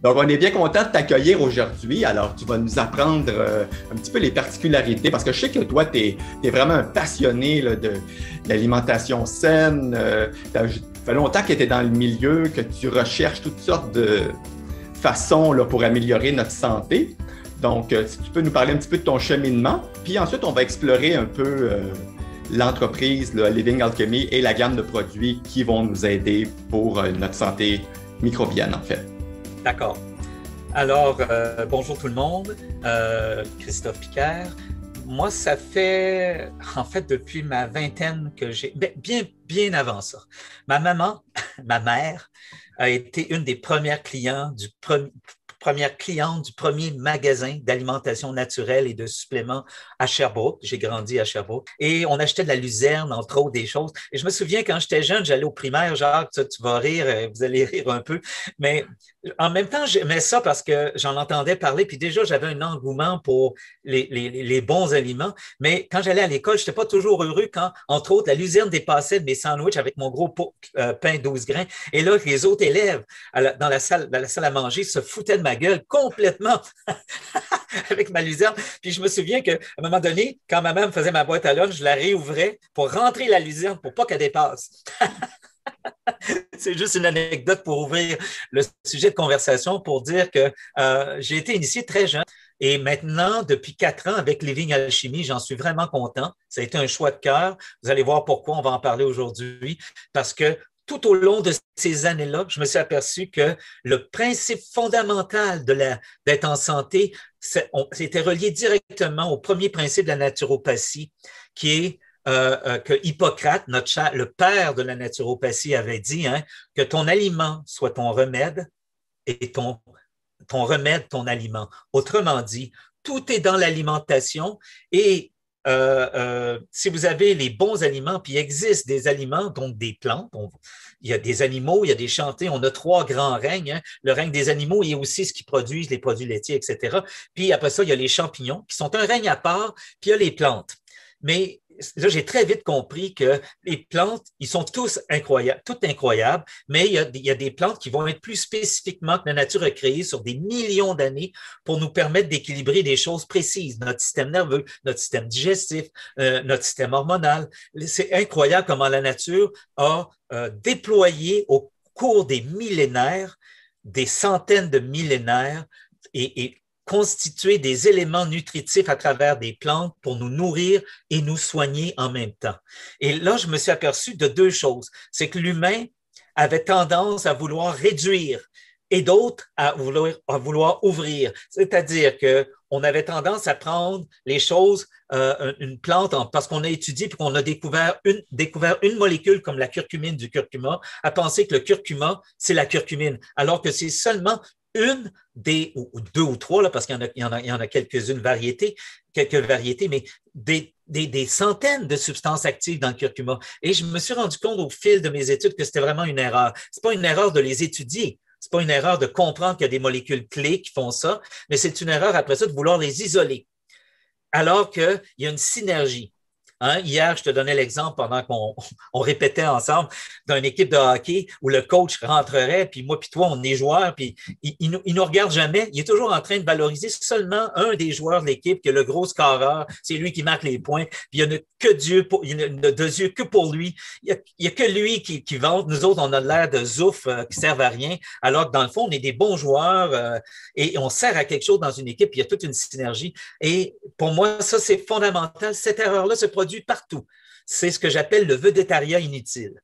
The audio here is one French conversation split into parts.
Donc, on est bien content de t'accueillir aujourd'hui. Alors, tu vas nous apprendre un petit peu les particularités parce que je sais que toi, tu es vraiment un passionné là, de l'alimentation saine. Ça fait longtemps que tu es dans le milieu, que tu recherches toutes sortes de façons là, pour améliorer notre santé. Donc, si tu peux nous parler un petit peu de ton cheminement. Puis ensuite, on va explorer un peu l'entreprise, là, Living Alchemy et la gamme de produits qui vont nous aider pour notre santé microbienne, en fait. D'accord. Alors, bonjour tout le monde. Christophe Picard. Moi, ça fait, en fait, depuis ma vingtaine que j'ai... Bien avant ça. Ma maman, ma mère, a été une des premières clientes du premier magasin d'alimentation naturelle et de suppléments à Sherbrooke. J'ai grandi à Sherbrooke. Et on achetait de la luzerne, entre autres des choses. Et je me souviens, quand j'étais jeune, j'allais au primaire, genre, tu vas rire, vous allez rire un peu. Mais en même temps, j'aimais ça parce que j'en entendais parler. Puis déjà, j'avais un engouement pour les bons aliments. Mais quand j'allais à l'école, je n'étais pas toujours heureux quand, entre autres, la luzerne dépassait de mes sandwichs avec mon gros pain 12 grains. Et là, les autres élèves dans la salle à manger se foutaient de ma gueule complètement avec ma luzerne. Puis je me souviens qu'à un moment donné, quand ma mère me faisait ma boîte à lunch, je la réouvrais pour rentrer la luzerne pour pas qu'elle dépasse. C'est juste une anecdote pour ouvrir le sujet de conversation pour dire que j'ai été initié très jeune. Et maintenant, depuis 4 ans, avec Living Alchemy, j'en suis vraiment content. Ça a été un choix de cœur. Vous allez voir pourquoi on va en parler aujourd'hui. Parce que tout au long de ces années-là, je me suis aperçu que le principe fondamental d'être en santé, c'était relié directement au premier principe de la naturopathie, qui est que Hippocrate, le père de la naturopathie, avait dit que ton aliment soit ton remède et ton remède, ton aliment. Autrement dit, tout est dans l'alimentation et si vous avez les bons aliments, puis il existe des aliments, donc des plantes, il y a des animaux, il y a des chantés, on a 3 grands règnes. Le règne des animaux et aussi ce qui produisent les produits laitiers, etc. Puis après ça, il y a les champignons qui sont un règne à part, puis il y a les plantes. Mais là, j'ai très vite compris que les plantes, ils sont tous incroyables, toutes incroyables, mais il y a des plantes qui vont être plus spécifiquement que la nature a créées sur des millions d'années pour nous permettre d'équilibrer des choses précises, notre système nerveux, notre système digestif, notre système hormonal. C'est incroyable comment la nature a déployé au cours des millénaires, des centaines de millénaires, et constituer des éléments nutritifs à travers des plantes pour nous nourrir et nous soigner en même temps. Et là, je me suis aperçu de 2 choses. C'est que l'humain avait tendance à vouloir réduire et d'autres à vouloir ouvrir. C'est-à-dire qu'on avait tendance à prendre les choses, une plante, parce qu'on a étudié et qu'on a découvert une molécule comme la curcumine du curcuma, à penser que le curcuma, c'est la curcumine, alors que c'est seulement une ou 2 ou 3, là, parce qu'il y en a quelques variétés, mais des centaines de substances actives dans le curcuma. Et je me suis rendu compte au fil de mes études que c'était vraiment une erreur. Ce n'est pas une erreur de les étudier. Ce n'est pas une erreur de comprendre qu'il y a des molécules clés qui font ça, mais c'est une erreur après ça de vouloir les isoler, alors qu'il y a une synergie. Hier, je te donnais l'exemple pendant qu'on répétait ensemble d'une équipe de hockey où le coach rentrerait, puis moi puis toi, on est joueurs, puis il nous regarde jamais. Il est toujours en train de valoriser seulement un des joueurs de l'équipe, qui est le gros scoreur. C'est lui qui marque les points. Puis il n'y a de yeux que pour lui. Il n'y a que lui qui vante. Nous autres, on a l'air de zouf qui servent à rien, alors que dans le fond, on est des bons joueurs et on sert à quelque chose dans une équipe. Il y a toute une synergie. Et pour moi, ça, c'est fondamental. Cette erreur-là se produit partout. C'est ce que j'appelle le vedettariat inutile.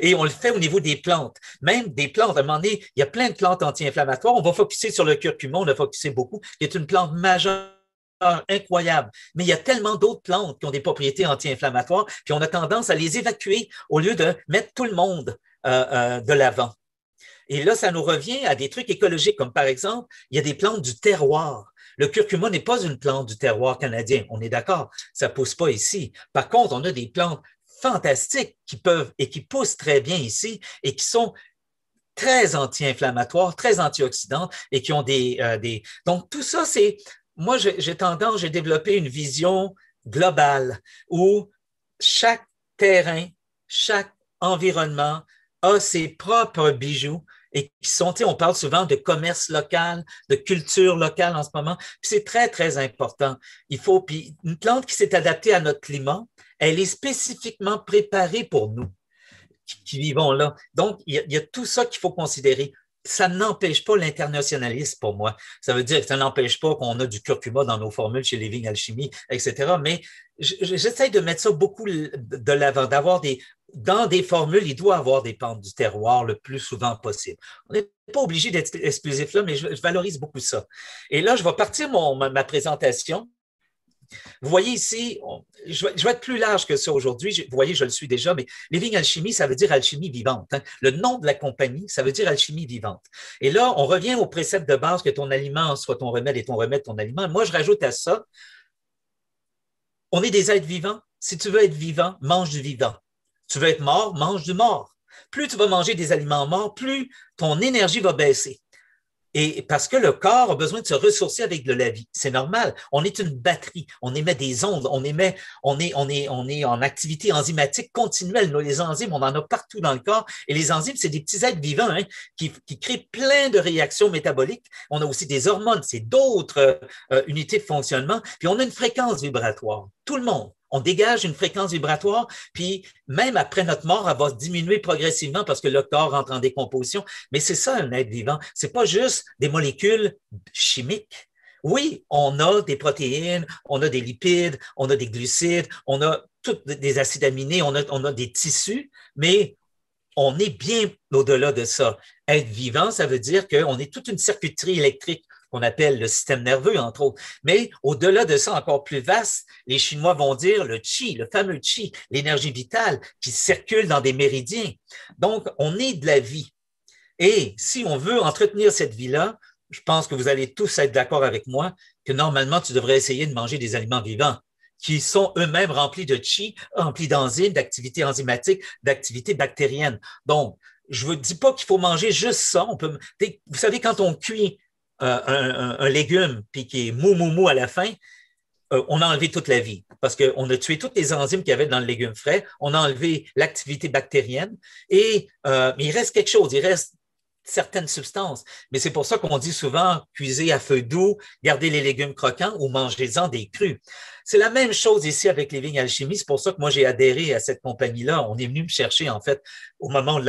Et on le fait au niveau des plantes. Même des plantes, à un moment donné, il y a plein de plantes anti-inflammatoires. On va focuser sur le curcuma, on a focusé beaucoup, qui est une plante majeure, incroyable. Mais il y a tellement d'autres plantes qui ont des propriétés anti-inflammatoires, puis on a tendance à les évacuer au lieu de mettre tout le monde de l'avant. Et là, ça nous revient à des trucs écologiques, comme par exemple, il y a des plantes du terroir. Le curcuma n'est pas une plante du terroir canadien, on est d'accord, ça ne pousse pas ici. Par contre, on a des plantes fantastiques qui peuvent et qui poussent très bien ici et qui sont très anti-inflammatoires, très antioxydantes et qui ont des... Donc, tout ça, c'est... Moi, j'ai développé une vision globale où chaque terrain, chaque environnement a ses propres bijoux et qui sont, tu sais, on parle souvent de commerce local, de culture locale en ce moment, puis c'est très, très important. Puis une plante qui s'est adaptée à notre climat, elle est spécifiquement préparée pour nous qui vivons là. Donc, il y a tout ça qu'il faut considérer. Ça n'empêche pas l'internationalisme pour moi. Ça veut dire que ça n'empêche pas qu'on a du curcuma dans nos formules chez Living Alchimie, etc. Mais j'essaie de mettre ça beaucoup de l'avant, dans des formules, il doit y avoir des pentes du terroir le plus souvent possible. On n'est pas obligé d'être exclusif là, mais je valorise beaucoup ça. Et là, je vais partir ma présentation. Vous voyez ici, je vais être plus large que ça aujourd'hui. Vous voyez, je le suis déjà, mais Living Alchimie, ça veut dire alchimie vivante. Hein. Le nom de la compagnie, ça veut dire alchimie vivante. Et là, on revient au précepte de base que ton aliment soit ton remède et ton remède ton aliment. Moi, je rajoute à ça, on est des êtres vivants. Si tu veux être vivant, mange du vivant. Tu veux être mort, mange du mort. Plus tu vas manger des aliments morts, plus ton énergie va baisser. Et parce que le corps a besoin de se ressourcer avec de la vie. C'est normal. On est une batterie. On émet des ondes. On est en activité enzymatique continuelle. Nous, les enzymes, on en a partout dans le corps. Et les enzymes, c'est des petits êtres vivants hein, qui créent plein de réactions métaboliques. On a aussi des hormones. C'est d'autres unités de fonctionnement. Puis on a une fréquence vibratoire. Tout le monde. On dégage une fréquence vibratoire, puis même après notre mort, elle va se diminuer progressivement parce que le corps entre en décomposition. Mais c'est ça, un être vivant. C'est pas juste des molécules chimiques. Oui, on a des protéines, on a des lipides, on a des glucides, on a tous des acides aminés, on a des tissus, mais on est bien au-delà de ça. Être vivant, ça veut dire qu'on est toute une circuiterie électrique qu'on appelle le système nerveux, entre autres. Mais au-delà de ça, encore plus vaste, les Chinois vont dire le qi, le fameux qi, l'énergie vitale qui circule dans des méridiens. Donc, on est de la vie. Et si on veut entretenir cette vie-là, je pense que vous allez tous être d'accord avec moi que normalement, tu devrais essayer de manger des aliments vivants qui sont eux-mêmes remplis de qi, remplis d'enzymes, d'activités enzymatiques, d'activités bactériennes. Donc, je ne vous dis pas qu'il faut manger juste ça. Vous savez, quand on cuit un légume puis qui est mou à la fin, on a enlevé toute la vie parce qu'on a tué toutes les enzymes qu'il y avait dans le légume frais, on a enlevé l'activité bactérienne mais il reste quelque chose, il reste certaines substances. Mais c'est pour ça qu'on dit souvent cuisez à feu doux, gardez les légumes croquants ou mangez-en des crus. C'est la même chose ici avec Living Alchimie. C'est pour ça que moi, j'ai adhéré à cette compagnie-là. On est venu me chercher, en fait, au moment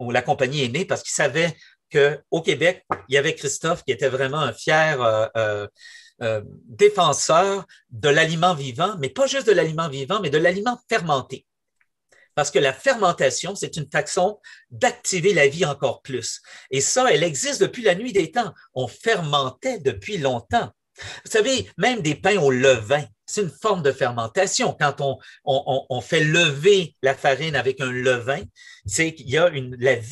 où la compagnie est née parce qu'ils savaient qu'au Québec, il y avait Christophe qui était vraiment un fier défenseur de l'aliment vivant, mais pas juste de l'aliment vivant, mais de l'aliment fermenté. Parce que la fermentation, c'est une façon d'activer la vie encore plus. Et ça, elle existe depuis la nuit des temps. On fermentait depuis longtemps. Vous savez, même des pains au levain, c'est une forme de fermentation. Quand on fait lever la farine avec un levain, c'est qu'il y a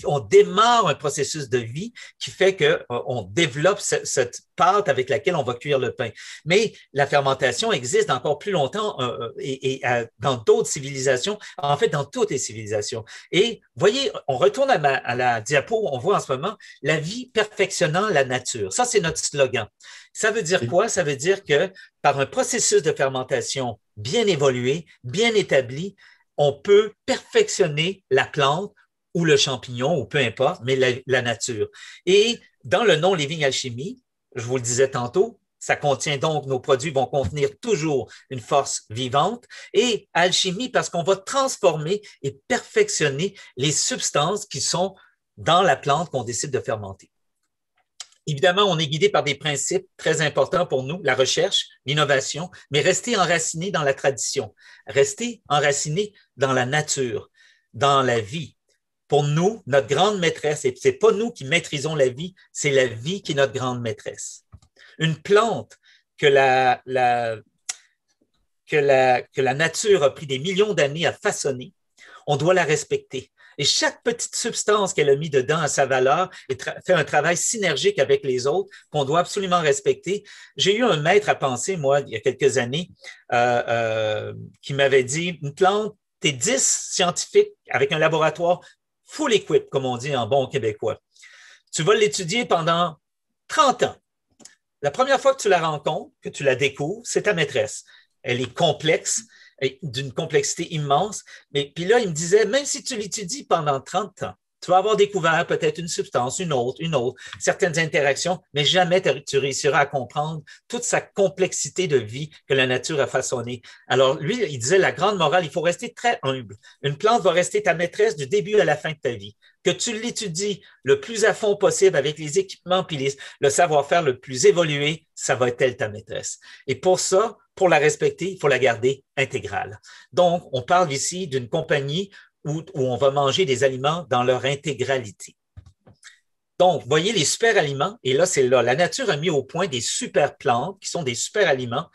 on démarre un processus de vie qui fait qu'on développe cette pâte avec laquelle on va cuire le pain. Mais la fermentation existe encore plus longtemps dans d'autres civilisations, en fait dans toutes les civilisations. Et voyez, on retourne à la diapo, on voit en ce moment la vie perfectionnant la nature. Ça, c'est notre slogan. Ça veut dire quoi? Ça veut dire que par un processus de fermentation bien évolué, bien établi, on peut perfectionner la plante ou le champignon, ou peu importe, mais la nature. Et dans le nom Living Alchimie, je vous le disais tantôt, ça contient donc, nos produits vont contenir toujours une force vivante et alchimie parce qu'on va transformer et perfectionner les substances qui sont dans la plante qu'on décide de fermenter. Évidemment, on est guidé par des principes très importants pour nous, la recherche, l'innovation, mais rester enraciné dans la tradition, rester enraciné dans la nature, dans la vie. Pour nous, notre grande maîtresse, et ce n'est pas nous qui maîtrisons la vie, c'est la vie qui est notre grande maîtresse. Une plante que la nature a pris des millions d'années à façonner, on doit la respecter. Et chaque petite substance qu'elle a mis dedans a sa valeur et fait un travail synergique avec les autres qu'on doit absolument respecter. J'ai eu un maître à penser, moi, il y a quelques années, qui m'avait dit, une plante, t'es 10 scientifiques avec un laboratoire full equip, comme on dit en bon québécois. Tu vas l'étudier pendant 30 ans. La première fois que tu la rencontres, que tu la découvres, c'est ta maîtresse. Elle est complexe, d'une complexité immense. Mais puis là, il me disait, même si tu l'étudies pendant 30 ans, Tu vas avoir découvert peut-être une substance, une autre, certaines interactions, mais jamais tu réussiras à comprendre toute sa complexité de vie que la nature a façonnée. Alors, lui, il disait, la grande morale, il faut rester très humble. Une plante va rester ta maîtresse du début à la fin de ta vie. Que tu l'étudies le plus à fond possible avec les équipements puis le savoir-faire le plus évolué, ça va être elle ta maîtresse. Et pour ça, pour la respecter, il faut la garder intégrale. Donc, on parle ici d'une compagnie où on va manger des aliments dans leur intégralité. Donc, voyez les super aliments, et là, c'est là. La nature a mis au point des super plantes qui sont des super aliments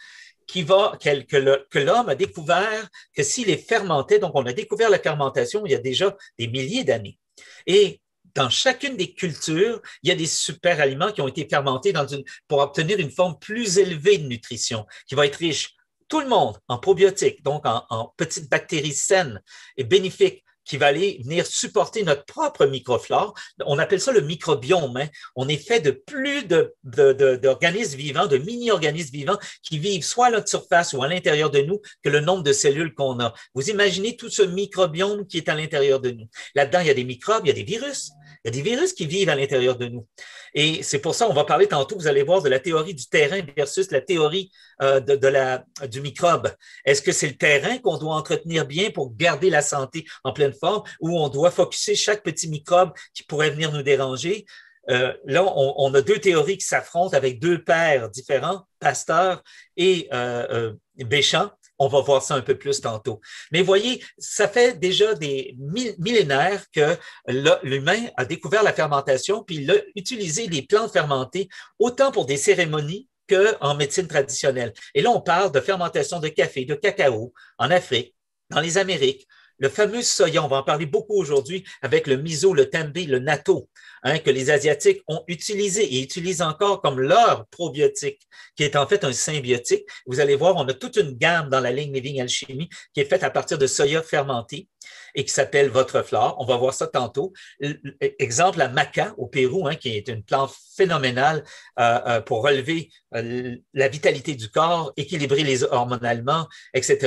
que l'homme a découvert que s'il les fermentait, donc on a découvert la fermentation il y a déjà des milliers d'années. Et dans chacune des cultures, il y a des super aliments qui ont été fermentés pour obtenir une forme plus élevée de nutrition, qui va être riche tout le monde en probiotiques, donc en petites bactéries saines et bénéfiques, qui va aller venir supporter notre propre microflore. On appelle ça le microbiome. Hein. On est fait de plus d'organismes vivants, de mini-organismes vivants qui vivent soit à notre surface ou à l'intérieur de nous que le nombre de cellules qu'on a. Vous imaginez tout ce microbiome qui est à l'intérieur de nous. Là-dedans, il y a des microbes, il y a des virus. Il y a des virus qui vivent à l'intérieur de nous. Et c'est pour ça qu'on va parler tantôt, vous allez voir, de la théorie du terrain versus la théorie du microbe. Est-ce que c'est le terrain qu'on doit entretenir bien pour garder la santé en pleine forme ou on doit focusser chaque petit microbe qui pourrait venir nous déranger? Là, on a deux théories qui s'affrontent avec deux pères différents, Pasteur et Béchamp. On va voir ça un peu plus tantôt. Mais voyez, ça fait déjà des millénaires que l'humain a découvert la fermentation, puis il a utilisé les plantes fermentées autant pour des cérémonies qu'en médecine traditionnelle. Et là, on parle de fermentation de café, de cacao en Afrique, dans les Amériques. Le fameux soya, on va en parler beaucoup aujourd'hui avec le miso, le tempeh, le natto, hein, que les Asiatiques ont utilisé et utilisent encore comme leur probiotique, qui est en fait un symbiotique. Vous allez voir, on a toute une gamme dans la ligne Living Alchemy qui est faite à partir de soya fermenté et qui s'appelle Votre Flore. On va voir ça tantôt. Exemple, la maca au Pérou, hein, qui est une plante phénoménale pour relever la vitalité du corps, équilibrer les hormonalement, etc.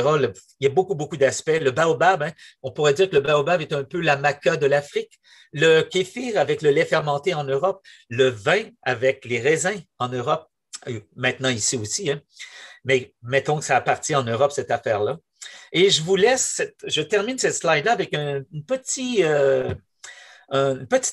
Il y a beaucoup, beaucoup d'aspects. Le baobab, hein, on pourrait dire que le baobab est un peu la maca de l'Afrique. Le kéfir avec le lait fermenté en Europe. Le vin avec les raisins en Europe. Maintenant ici aussi. Hein. Mais mettons que ça appartient en Europe, cette affaire-là. Et je vous laisse, je termine cette slide-là avec une petite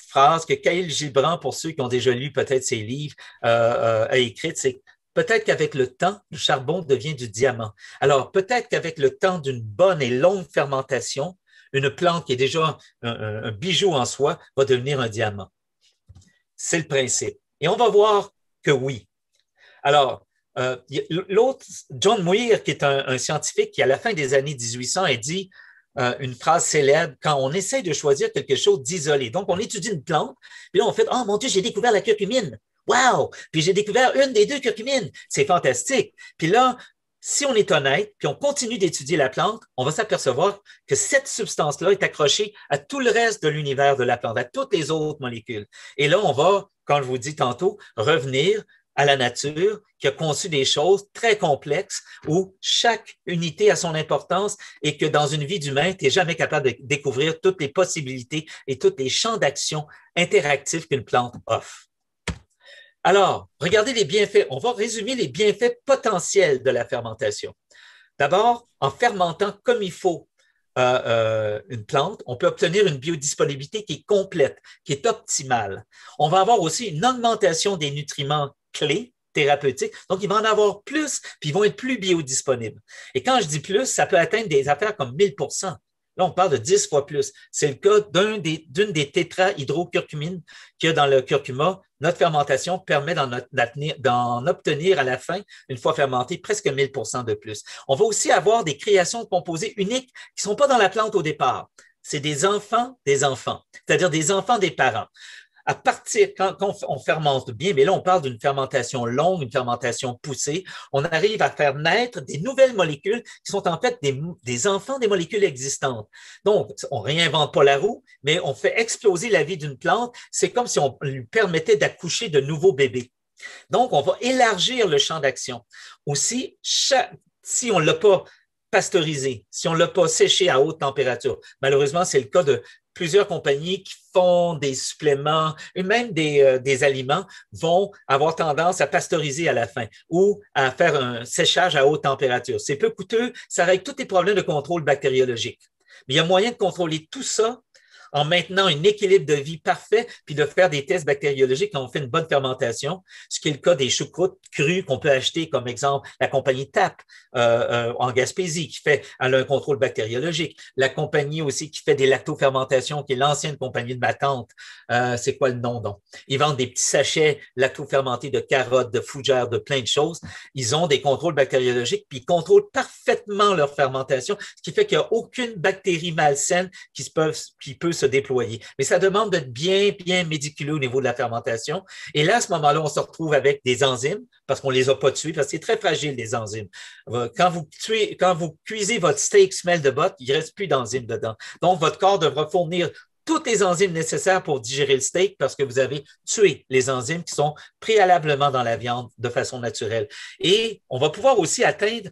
phrase que Khalil Gibran, pour ceux qui ont déjà lu peut-être ses livres, a écrite, c'est peut-être qu'avec le temps, le charbon devient du diamant. Alors, peut-être qu'avec le temps d'une bonne et longue fermentation, une plante qui est déjà un bijou en soi va devenir un diamant. C'est le principe. Et on va voir que oui. Alors, l'autre, John Muir, qui est un scientifique qui, à la fin des années 1800, a dit une phrase célèbre, quand on essaie de choisir quelque chose d'isolé. Donc, on étudie une plante, puis là, on fait « Oh mon Dieu, j'ai découvert la curcumine! Wow! Puis j'ai découvert une des deux curcumines! C'est fantastique! » Puis là, si on est honnête, puis on continue d'étudier la plante, on va s'apercevoir que cette substance-là est accrochée à tout le reste de l'univers de la plante, à toutes les autres molécules. Et là, on va, comme je vous dis tantôt, revenir à la nature qui a conçu des choses très complexes où chaque unité a son importance et que dans une vie d'humain, tu n'es jamais capable de découvrir toutes les possibilités et tous les champs d'action interactifs qu'une plante offre. Alors, regardez les bienfaits. On va résumer les bienfaits potentiels de la fermentation. D'abord, en fermentant comme il faut une plante, on peut obtenir une biodisponibilité qui est complète, qui est optimale. On va avoir aussi une augmentation des nutriments clés thérapeutiques. Donc, il va en avoir plus, puis ils vont être plus biodisponibles. Et quand je dis plus, ça peut atteindre des affaires comme 1000%. Là, on parle de 10 fois plus. C'est le cas d'une des tétrahydrocurcumines qu'il y a dans le curcuma. Notre fermentation permet d'en obtenir à la fin, une fois fermenté, presque 1000% de plus. On va aussi avoir des créations de composés uniques qui ne sont pas dans la plante au départ. C'est des enfants, c'est-à-dire des enfants des parents. À partir, quand on fermente bien, mais là, on parle d'une fermentation longue, une fermentation poussée, on arrive à faire naître des nouvelles molécules qui sont en fait des enfants des molécules existantes. Donc, on réinvente pas la roue, mais on fait exploser la vie d'une plante. C'est comme si on lui permettait d'accoucher de nouveaux bébés. Donc, on va élargir le champ d'action. Aussi, si on ne l'a pas pasteurisé, si on ne l'a pas séché à haute température. Malheureusement, c'est le cas de plusieurs compagnies qui font des suppléments et même des aliments vont avoir tendance à pasteuriser à la fin ou à faire un séchage à haute température. C'est peu coûteux, ça règle tous les problèmes de contrôle bactériologique. Mais il y a moyen de contrôler tout ça en maintenant un équilibre de vie parfait, puis de faire des tests bactériologiques quand on fait une bonne fermentation, ce qui est le cas des choucroutes crues qu'on peut acheter, comme exemple la compagnie TAP en Gaspésie, qui fait un contrôle bactériologique. La compagnie aussi qui fait des lactofermentations, qui est l'ancienne compagnie de ma tante. C'est quoi le nom, donc? Ils vendent des petits sachets lactofermentés de carottes, de fougères, de plein de choses. Ils ont des contrôles bactériologiques, puis ils contrôlent parfaitement leur fermentation, ce qui fait qu'il n'y a aucune bactérie malsaine qui peut se déployer. Mais ça demande d'être bien, bien médiculeux au niveau de la fermentation. Et là, à ce moment-là, on se retrouve avec des enzymes parce qu'on ne les a pas tués, parce que c'est très fragile, les enzymes. Quand vous cuisez votre steak smell de botte, il ne reste plus d'enzymes dedans. Donc, votre corps devra fournir toutes les enzymes nécessaires pour digérer le steak parce que vous avez tué les enzymes qui sont préalablement dans la viande de façon naturelle. Et on va pouvoir aussi atteindre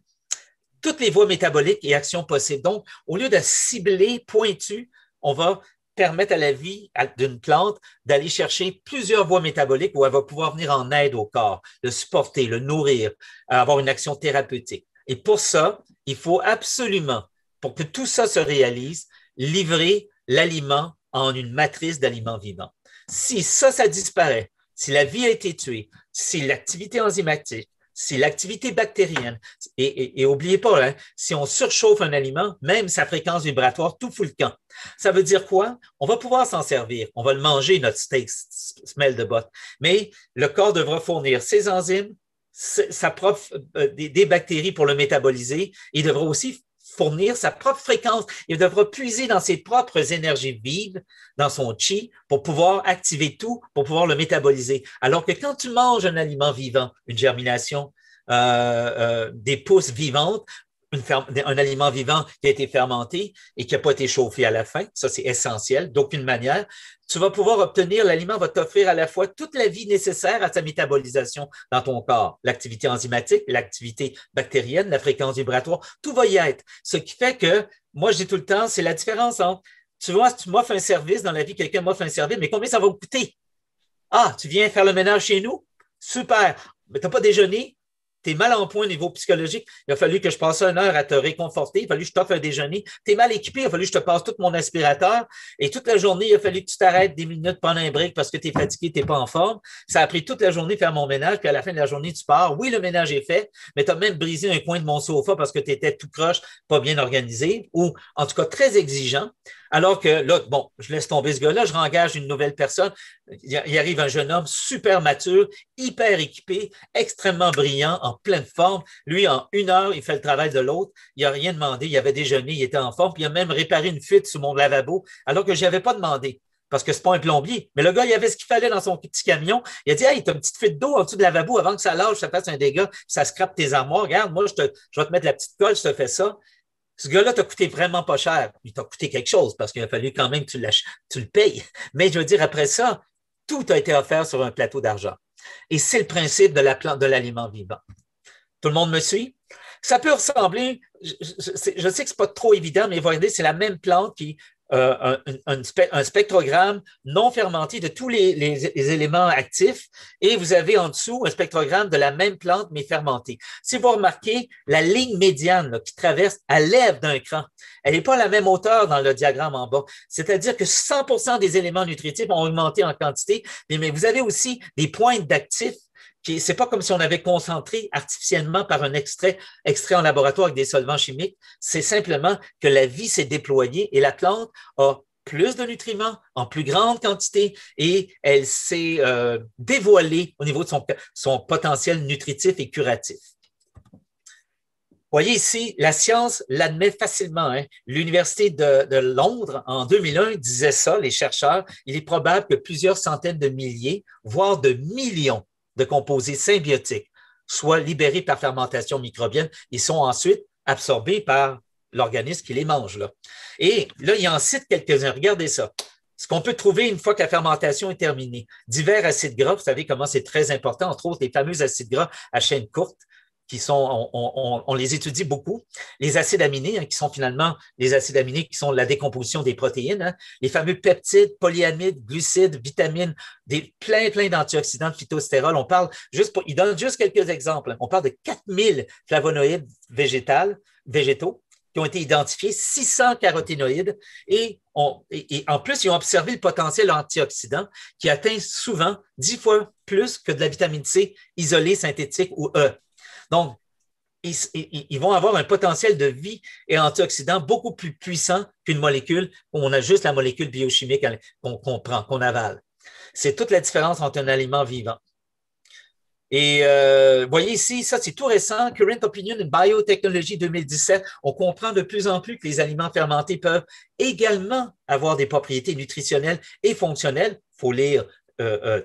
toutes les voies métaboliques et actions possibles. Donc, au lieu de cibler pointu, on va permettre à la vie d'une plante d'aller chercher plusieurs voies métaboliques où elle va pouvoir venir en aide au corps, le supporter, le nourrir, avoir une action thérapeutique. Et pour ça, il faut absolument, pour que tout ça se réalise, livrer l'aliment en une matrice d'aliments vivants. Si ça disparaît, si la vie a été tuée, si l'activité enzymatique, si l'activité bactérienne, et n'oubliez pas, hein, si on surchauffe un aliment, même sa fréquence vibratoire, tout fout le camp. Ça veut dire quoi? On va pouvoir s'en servir. On va le manger, notre steak smell de botte. Mais le corps devra fournir ses enzymes, des bactéries pour le métaboliser. Il devra aussi fournir sa propre fréquence. Il devra puiser dans ses propres énergies vives, dans son chi, pour pouvoir activer tout, pour pouvoir le métaboliser. Alors que quand tu manges un aliment vivant, une germination, des pousses vivantes, un aliment vivant qui a été fermenté et qui n'a pas été chauffé à la fin, ça c'est essentiel, d'aucune manière, tu vas pouvoir obtenir, l'aliment va t'offrir à la fois toute la vie nécessaire à sa métabolisation dans ton corps, l'activité enzymatique, l'activité bactérienne, la fréquence vibratoire, tout va y être. Ce qui fait que, moi je dis tout le temps, c'est la différence entre, tu vois, si tu m'offres un service dans la vie, quelqu'un m'offre un service, mais combien ça va me coûter? Ah, tu viens faire le ménage chez nous? Super, mais tu n'as pas déjeuné? Tu es mal en point au niveau psychologique. Il a fallu que je passe 1 heure à te réconforter. Il a fallu que je t'offre un déjeuner. Tu es mal équipé. Il a fallu que je te passe tout mon aspirateur. Et toute la journée, il a fallu que tu t'arrêtes 10 minutes, prendre un break parce que tu es fatigué, tu n'es pas en forme. Ça a pris toute la journée de faire mon ménage. Puis à la fin de la journée, tu pars. Oui, le ménage est fait, mais tu as même brisé un coin de mon sofa parce que tu étais tout croche, pas bien organisé ou en tout cas très exigeant. Alors que là, bon, je laisse tomber ce gars-là, je rengage une nouvelle personne. Il arrive un jeune homme super mature, hyper équipé, extrêmement brillant, en pleine forme. Lui, en 1 heure, il fait le travail de l'autre. Il n'a rien demandé. Il avait déjeuné, il était en forme. Puis il a même réparé une fuite sous mon lavabo, alors que je n'y avais pas demandé. Parce que ce n'est pas un plombier. Mais le gars, il avait ce qu'il fallait dans son petit camion. Il a dit, hey, tu as une petite fuite d'eau en dessous de lavabo avant que ça lâche, ça fasse un dégât, ça scrape tes armoires. Regarde, moi, je vais te mettre la petite colle, je te fais ça. Ce gars-là t'a coûté vraiment pas cher. Il t'a coûté quelque chose parce qu'il a fallu quand même que tu le payes. Mais je veux dire, après ça, tout a été offert sur un plateau d'argent. Et c'est le principe de la plante de l'aliment vivant. Tout le monde me suit? Ça peut ressembler, je sais que ce n'est pas trop évident, mais regardez, c'est la même plante qui un spectrogramme non fermenté de tous les éléments actifs et vous avez en dessous un spectrogramme de la même plante mais fermentée. Si vous remarquez, la ligne médiane là, qui traverse, elle lève d'un cran. Elle n'est pas à la même hauteur dans le diagramme en bas. C'est-à-dire que 100% des éléments nutritifs ont augmenté en quantité, mais vous avez aussi des pointes d'actifs. C'est pas comme si on avait concentré artificiellement par un extrait en laboratoire avec des solvants chimiques. C'est simplement que la vie s'est déployée et la plante a plus de nutriments en plus grande quantité et elle s'est dévoilée au niveau de son potentiel nutritif et curatif. Vous voyez ici, la science l'admet facilement. Hein. L'Université de Londres, en 2001, disait ça, les chercheurs, il est probable que plusieurs centaines de milliers, voire de millions de composés symbiotiques soient libérés par fermentation microbienne et sont ensuite absorbés par l'organisme qui les mange. Là. Et là, il en cite quelques-uns. Regardez ça. Ce qu'on peut trouver une fois que la fermentation est terminée. Divers acides gras, vous savez comment c'est très important, entre autres les fameux acides gras à chaîne courte, qui sont, on les étudie beaucoup, les acides aminés, qui sont finalement les acides aminés qui sont la décomposition des protéines, les fameux peptides, polyamides, glucides, vitamines, plein d'antioxydants, de phytostérols. On parle il donne juste quelques exemples. On parle de 4000 flavonoïdes végétaux qui ont été identifiés, 600 caroténoïdes et en plus, ils ont observé le potentiel antioxydant qui atteint souvent 10 fois plus que de la vitamine C isolée, synthétique ou E. Donc, ils vont avoir un potentiel de vie et antioxydant beaucoup plus puissant qu'une molécule où on a juste la molécule biochimique qu'on prend, qu'on avale. C'est toute la différence entre un aliment vivant. Et voyez ici, ça c'est tout récent, Current Opinion in Biotechnology 2017. On comprend de plus en plus que les aliments fermentés peuvent également avoir des propriétés nutritionnelles et fonctionnelles, il faut lire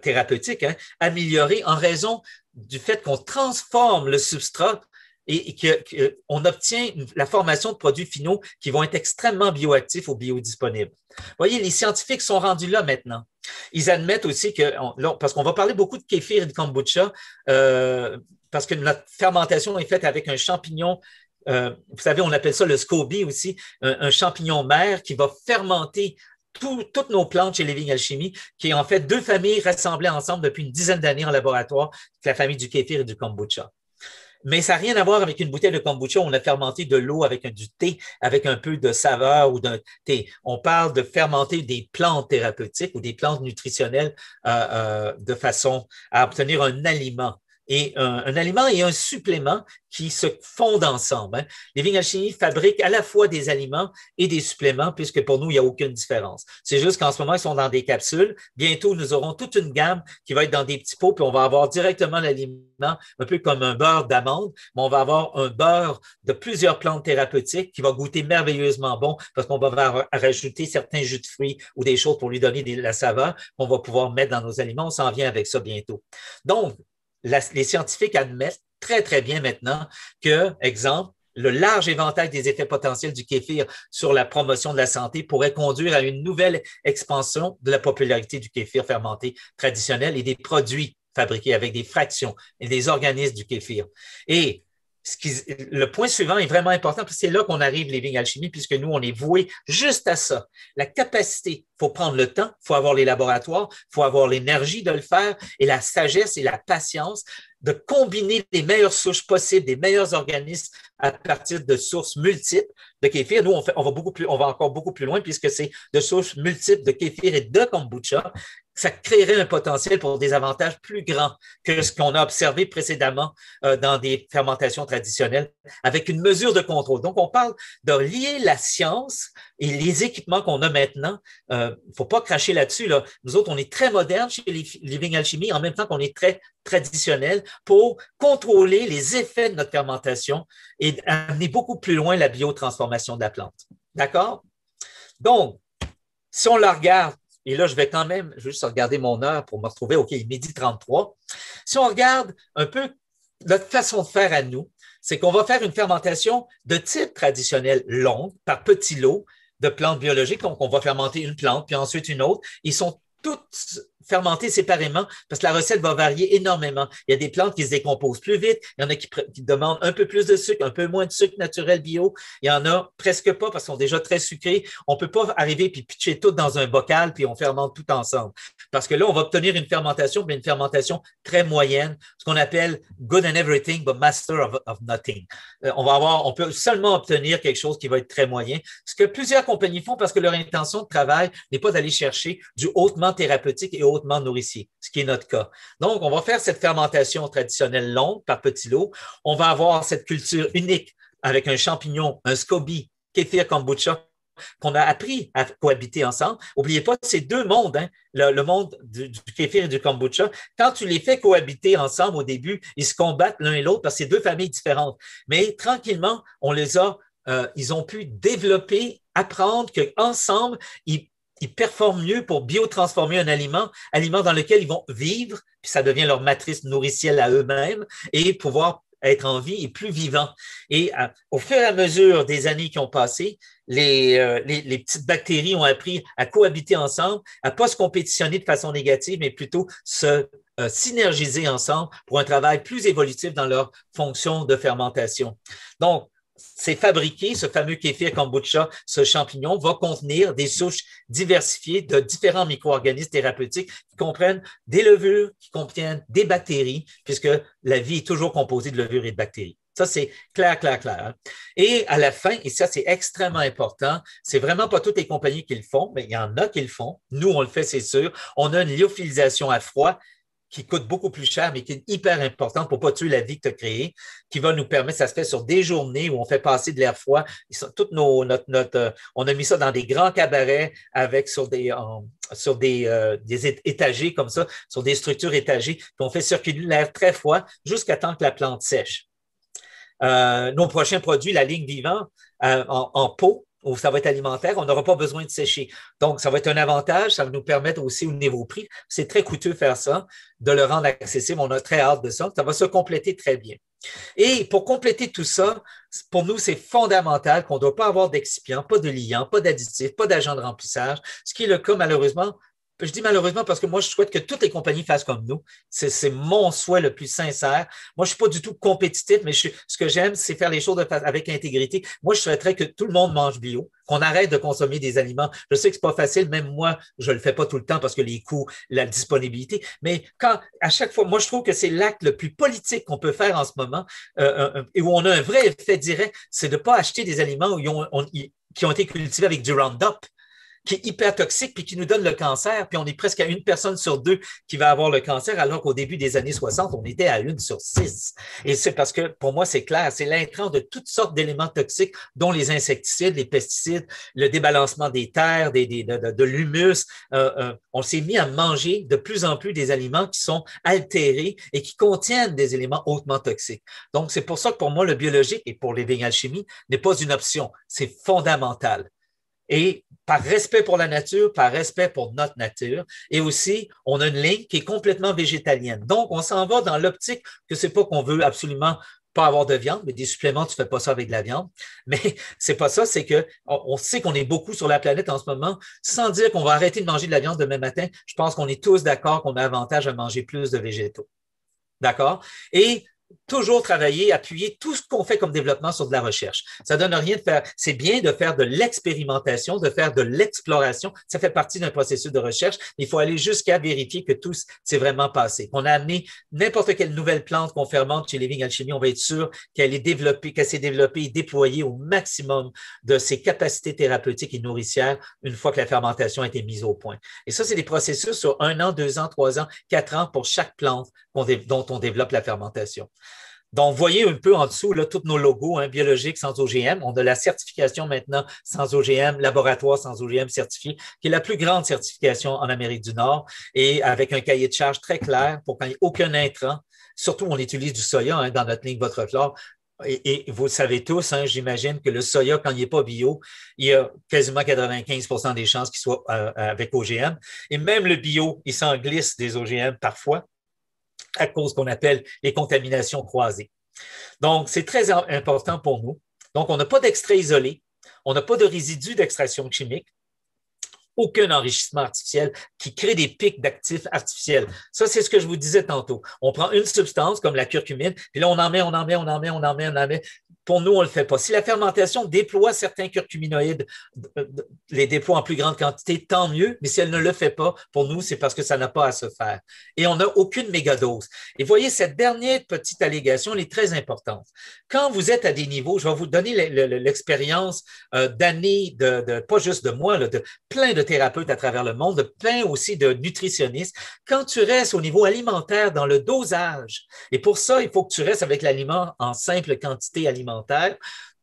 thérapeutiques, améliorées en raison du fait qu'on transforme le substrat et qu'on obtient la formation de produits finaux qui vont être extrêmement bioactifs ou biodisponibles. Vous voyez, les scientifiques sont rendus là maintenant. Ils admettent aussi que, parce qu'on va parler beaucoup de kéfir et de kombucha, parce que notre fermentation est faite avec un champignon, vous savez, on appelle ça le SCOBY aussi, un champignon mère qui va fermenter toutes nos plantes chez Living Alchemy, qui est en fait deux familles rassemblées ensemble depuis une dizaine d'années en laboratoire, la famille du kéfir et du kombucha. Mais ça n'a rien à voir avec une bouteille de kombucha où on a fermenté de l'eau avec du thé, avec un peu de saveur ou d'un thé. On parle de fermenter des plantes thérapeutiques ou des plantes nutritionnelles de façon à obtenir un aliment. Et un aliment et un supplément qui se fondent ensemble. Living Alchemy fabrique à la fois des aliments et des suppléments, puisque pour nous, il n'y a aucune différence. C'est juste qu'en ce moment, ils sont dans des capsules. Bientôt, nous aurons toute une gamme qui va être dans des petits pots, puis on va avoir directement l'aliment, un peu comme un beurre d'amande, mais on va avoir un beurre de plusieurs plantes thérapeutiques qui va goûter merveilleusement bon, parce qu'on va rajouter certains jus de fruits ou des choses pour lui donner de la saveur qu'on va pouvoir mettre dans nos aliments. On s'en vient avec ça bientôt. Donc, les scientifiques admettent très, très bien maintenant que, exemple, le large éventail des effets potentiels du kéfir sur la promotion de la santé pourrait conduire à une nouvelle expansion de la popularité du kéfir fermenté traditionnel et des produits fabriqués avec des fractions et des organismes du kéfir. Et le point suivant est vraiment important, parce que c'est là qu'on arrive, Living Alchemy, puisque nous, on est voués juste à ça. La capacité, il faut prendre le temps, il faut avoir les laboratoires, il faut avoir l'énergie de le faire et la sagesse et la patience de combiner les meilleures souches possibles, des meilleurs organismes à partir de sources multiples de kéfir. Nous, on va encore beaucoup plus loin puisque c'est de sources multiples de kéfir et de kombucha. Ça créerait un potentiel pour des avantages plus grands que ce qu'on a observé précédemment dans des fermentations traditionnelles avec une mesure de contrôle. Donc, on parle de lier la science et les équipements qu'on a maintenant. Il ne faut pas cracher là-dessus. Là. Nous autres, on est très modernes chez Living Alchemy en même temps qu'on est très traditionnel pour contrôler les effets de notre fermentation et amener beaucoup plus loin la biotransformation de la plante. D'accord? Donc, si on la regarde, et là, je vais juste regarder mon heure pour me retrouver, OK, il est 12h33. Si on regarde un peu notre façon de faire à nous, c'est qu'on va faire une fermentation de type traditionnel longue, par petits lots de plantes biologiques. Donc, on va fermenter une plante, puis ensuite une autre. Ils sont toutes fermentées séparément parce que la recette va varier énormément. Il y a des plantes qui se décomposent plus vite, il y en a qui demandent un peu plus de sucre, un peu moins de sucre naturel bio, il y en a presque pas parce qu'ils sont déjà très sucrés. On peut pas arriver puis pitcher tout dans un bocal puis on fermente tout ensemble. Parce que là, on va obtenir une fermentation, mais une fermentation très moyenne, ce qu'on appelle good in everything but master of nothing. On peut seulement obtenir quelque chose qui va être très moyen, ce que plusieurs compagnies font parce que leur intention de travail n'est pas d'aller chercher du hautement thérapeutique et hautement nourricier, ce qui est notre cas. Donc, on va faire cette fermentation traditionnelle longue par petits lots. On va avoir cette culture unique avec un champignon, un SCOBY, kéfir, kombucha, qu'on a appris à cohabiter ensemble. N'oubliez pas, c'est deux mondes, le monde du kéfir et du kombucha. Quand tu les fais cohabiter ensemble au début, ils se combattent l'un et l'autre parce que c'est deux familles différentes. Mais tranquillement, ils ont pu développer, apprendre qu'ensemble, ils performent mieux pour biotransformer un aliment dans lequel ils vont vivre, puis ça devient leur matrice nourricielle à eux-mêmes, et pouvoir être en vie et plus vivant. Et au fur et à mesure des années qui ont passé, les petites bactéries ont appris à cohabiter ensemble, à ne pas se compétitionner de façon négative, mais plutôt se synergiser ensemble pour un travail plus évolutif dans leur fonction de fermentation. Donc, c'est fabriqué, ce fameux kéfir kombucha, ce champignon va contenir des souches diversifiées de différents micro-organismes thérapeutiques qui comprennent des levures, qui contiennent des bactéries, puisque la vie est toujours composée de levures et de bactéries. Ça, c'est clair, clair, clair. Et à la fin, et ça, c'est extrêmement important, c'est vraiment pas toutes les compagnies qui le font, mais il y en a qui le font. Nous, on le fait, c'est sûr. On a une lyophilisation à froid qui coûte beaucoup plus cher, mais qui est hyper importante pour ne pas tuer la vie que tu as créée, qui va nous permettre, ça se fait sur des journées où on fait passer de l'air froid. On a mis ça dans des grands cabarets avec sur des étagers comme ça, sur des structures étagées, puis on fait circuler l'air très froid jusqu'à temps que la plante sèche. Nos prochains produits, la ligne vivante en pot, où ça va être alimentaire, on n'aura pas besoin de sécher. Donc, ça va être un avantage, ça va nous permettre aussi au niveau prix, c'est très coûteux faire ça, de le rendre accessible, on a très hâte de ça, ça va se compléter très bien. Et pour compléter tout ça, pour nous, c'est fondamental qu'on ne doit pas avoir d'excipients, pas de liants, pas d'additifs, pas d'agents de remplissage, ce qui est le cas malheureusement. Je dis malheureusement parce que moi, je souhaite que toutes les compagnies fassent comme nous. C'est mon souhait le plus sincère. Moi, je ne suis pas du tout compétitif, mais ce que j'aime, c'est faire les choses avec intégrité. Moi, je souhaiterais que tout le monde mange bio, qu'on arrête de consommer des aliments. Je sais que ce n'est pas facile, même moi, je ne le fais pas tout le temps parce que les coûts, la disponibilité. Mais à chaque fois, moi, je trouve que c'est l'acte le plus politique qu'on peut faire en ce moment et où on a un vrai effet direct, c'est de ne pas acheter des aliments qui ont été cultivés avec du Roundup, qui est hyper toxique puis qui nous donne le cancer, puis on est presque à 1 personne sur 2 qui va avoir le cancer, alors qu'au début des années 60, on était à 1 sur 6. Et c'est parce que, pour moi, c'est clair, c'est l'intrant de toutes sortes d'éléments toxiques, dont les insecticides, les pesticides, le débalancement des terres, de l'humus. On s'est mis à manger de plus en plus des aliments qui sont altérés et qui contiennent des éléments hautement toxiques. Donc, c'est pour ça que pour moi, le biologique et pour les Vegan-Alchimie n'est pas une option, c'est fondamental. Et par respect pour la nature, par respect pour notre nature. Et aussi, on a une ligne qui est complètement végétalienne. Donc, on s'en va dans l'optique que c'est pas qu'on veut absolument pas avoir de viande, mais des suppléments, tu fais pas ça avec de la viande. Mais c'est pas ça, c'est que on sait qu'on est beaucoup sur la planète en ce moment, sans dire qu'on va arrêter de manger de la viande demain matin. Je pense qu'on est tous d'accord qu'on a avantage à manger plus de végétaux. D'accord? Et toujours travailler, appuyer tout ce qu'on fait comme développement sur de la recherche. Ça donne rien de faire. C'est bien de faire de l'expérimentation, de faire de l'exploration. Ça fait partie d'un processus de recherche. Il faut aller jusqu'à vérifier que tout s'est vraiment passé. On a amené n'importe quelle nouvelle plante qu'on fermente chez Living Alchemy, on va être sûr qu'elle s'est développée et déployée au maximum de ses capacités thérapeutiques et nourricières une fois que la fermentation a été mise au point. Et ça, c'est des processus sur 1 an, 2 ans, 3 ans, 4 ans pour chaque plante dont on développe la fermentation. Donc, vous voyez un peu en dessous là, tous nos logos biologiques sans OGM. On a la certification maintenant sans OGM, laboratoire sans OGM certifié, qui est la plus grande certification en Amérique du Nord et avec un cahier de charge très clair pour qu'il n'y ait aucun intrant. Surtout, on utilise du soya dans notre ligne Votre Flore. Et vous le savez tous, j'imagine que le soya, quand il n'est pas bio, il y a quasiment 95% des chances qu'il soit avec OGM. Et même le bio, il s'en glisse des OGM parfois, à cause qu'on appelle les contaminations croisées. Donc, c'est très important pour nous. Donc, on n'a pas d'extrait isolé, on n'a pas de résidus d'extraction chimique, aucun enrichissement artificiel qui crée des pics d'actifs artificiels. Ça, c'est ce que je vous disais tantôt. On prend une substance comme la curcumine, puis là, on en met. Pour nous, on ne le fait pas. Si la fermentation déploie certains curcuminoïdes, les déploie en plus grande quantité, tant mieux, mais si elle ne le fait pas, pour nous, c'est parce que ça n'a pas à se faire. Et on n'a aucune mégadose. Et voyez, cette dernière petite allégation, elle est très importante. Quand vous êtes à des niveaux, je vais vous donner l'expérience d'années, pas juste de moi, de plein de thérapeutes à travers le monde, de plein aussi de nutritionnistes. Quand tu restes au niveau alimentaire dans le dosage, et pour ça, il faut que tu restes avec l'aliment en simple quantité alimentaire,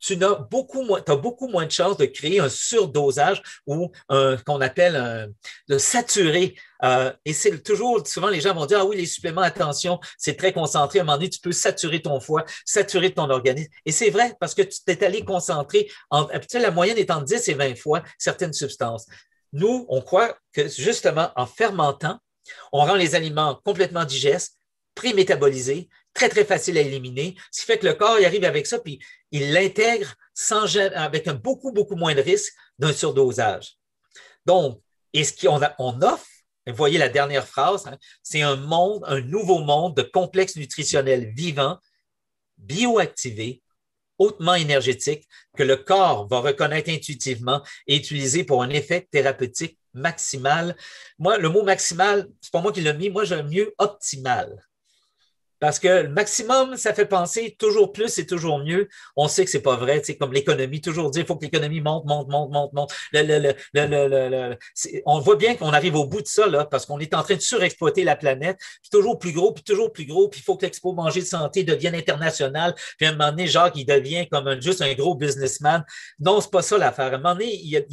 tu as beaucoup moins de chances de créer un surdosage ou qu'on appelle de saturer. Et c'est toujours, souvent les gens vont dire, ah oui, les suppléments, attention, c'est très concentré. À un moment donné, tu peux saturer ton foie, saturer ton organisme. Et c'est vrai parce que tu t'es allé concentrer, la moyenne est entre 10 et 20 fois certaines substances. Nous, on croit que justement, en fermentant, on rend les aliments complètement digestes, pré-métabolisé, très, très facile à éliminer, ce qui fait que le corps il arrive avec ça, puis il l'intègre avec un beaucoup, beaucoup moins de risque d'un surdosage. Donc, et ce qu'on offre, vous voyez la dernière phrase, hein, c'est un nouveau monde de complexes nutritionnels vivants, bioactivés, hautement énergétiques, que le corps va reconnaître intuitivement et utiliser pour un effet thérapeutique maximal. Moi, le mot maximal, c'est pas moi qui l'ai mis, moi j'aime mieux optimal. Parce que le maximum, ça fait penser toujours plus, c'est toujours mieux. On sait que c'est pas vrai, tu sais, comme l'économie, toujours dire, il faut que l'économie monte, monte, monte, monte, monte. On voit bien qu'on arrive au bout de ça, là, parce qu'on est en train de surexploiter la planète, puis toujours plus gros, puis toujours plus gros, puis il faut que l'Expo Manger de Santé devienne international, puis à un moment donné, Jacques, il devient comme juste un gros businessman. Non, c'est pas ça l'affaire. À un moment donné,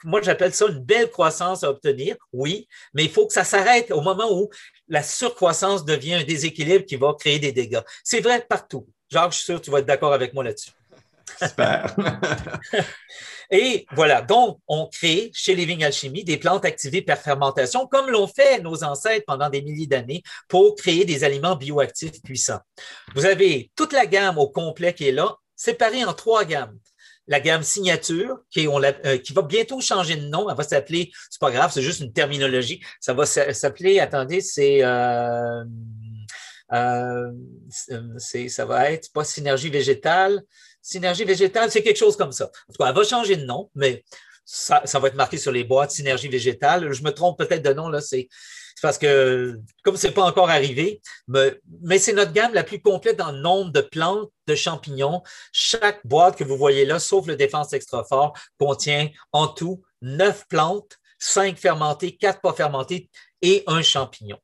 moi, j'appelle ça une belle croissance à obtenir, oui, mais il faut que ça s'arrête au moment où la surcroissance devient un déséquilibre qui va créer des dégâts. C'est vrai partout. Jacques, je suis sûr que tu vas être d'accord avec moi là-dessus. Super. Et voilà, donc, on crée chez Living Alchemy des plantes activées par fermentation, comme l'ont fait nos ancêtres pendant des milliers d'années pour créer des aliments bioactifs puissants. Vous avez toute la gamme au complet qui est là, séparée en 3 gammes. La gamme signature, qui va bientôt changer de nom. Elle va s'appeler, c'est pas grave, c'est juste une terminologie. Ça va s'appeler, attendez, ça va être pas synergie végétale. Synergie végétale, c'est quelque chose comme ça. En tout cas, elle va changer de nom, mais ça va être marqué sur les boîtes, synergie végétale. Je me trompe peut-être de nom, là, c'est parce que, comme ce n'est pas encore arrivé, mais c'est notre gamme la plus complète dans le nombre de plantes, de champignons. Chaque boîte que vous voyez là, sauf le Défense Extra Fort, contient en tout 9 plantes, 5 fermentées, 4 pas fermentées et un champignon.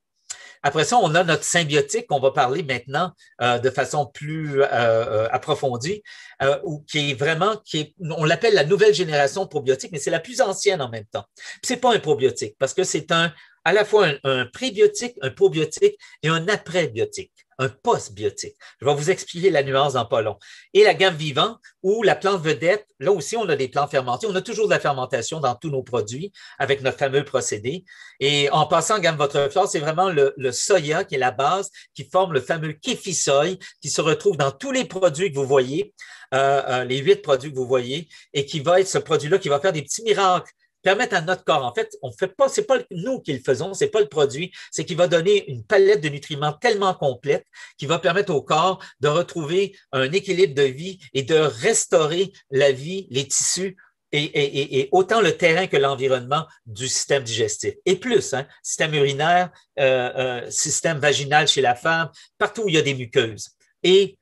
Après ça, on a notre symbiotique qu'on va parler maintenant de façon plus approfondie, on l'appelle la nouvelle génération de probiotiques, mais c'est la plus ancienne en même temps. Ce n'est pas un probiotique parce que c'est à la fois un prébiotique, un probiotique et un après-biotique, un post-biotique. Je vais vous expliquer la nuance dans pas long. Et la gamme vivant, où la plante vedette, là aussi, on a des plantes fermentées. On a toujours de la fermentation dans tous nos produits avec notre fameux procédé. Et en passant en gamme votre flore, c'est vraiment le soya qui est la base, qui forme le fameux kéfisoy, qui se retrouve dans tous les produits que vous voyez, les 8 produits que vous voyez, et qui va être ce produit-là qui va faire des petits miracles, permettre à notre corps, en fait, c'est pas nous qui le faisons, c'est pas le produit, c'est qu'il va donner une palette de nutriments tellement complète qui va permettre au corps de retrouver un équilibre de vie et de restaurer la vie, les tissus et autant le terrain que l'environnement du système digestif. Et plus, hein, système urinaire, système vaginal chez la femme, partout où il y a des muqueuses. Et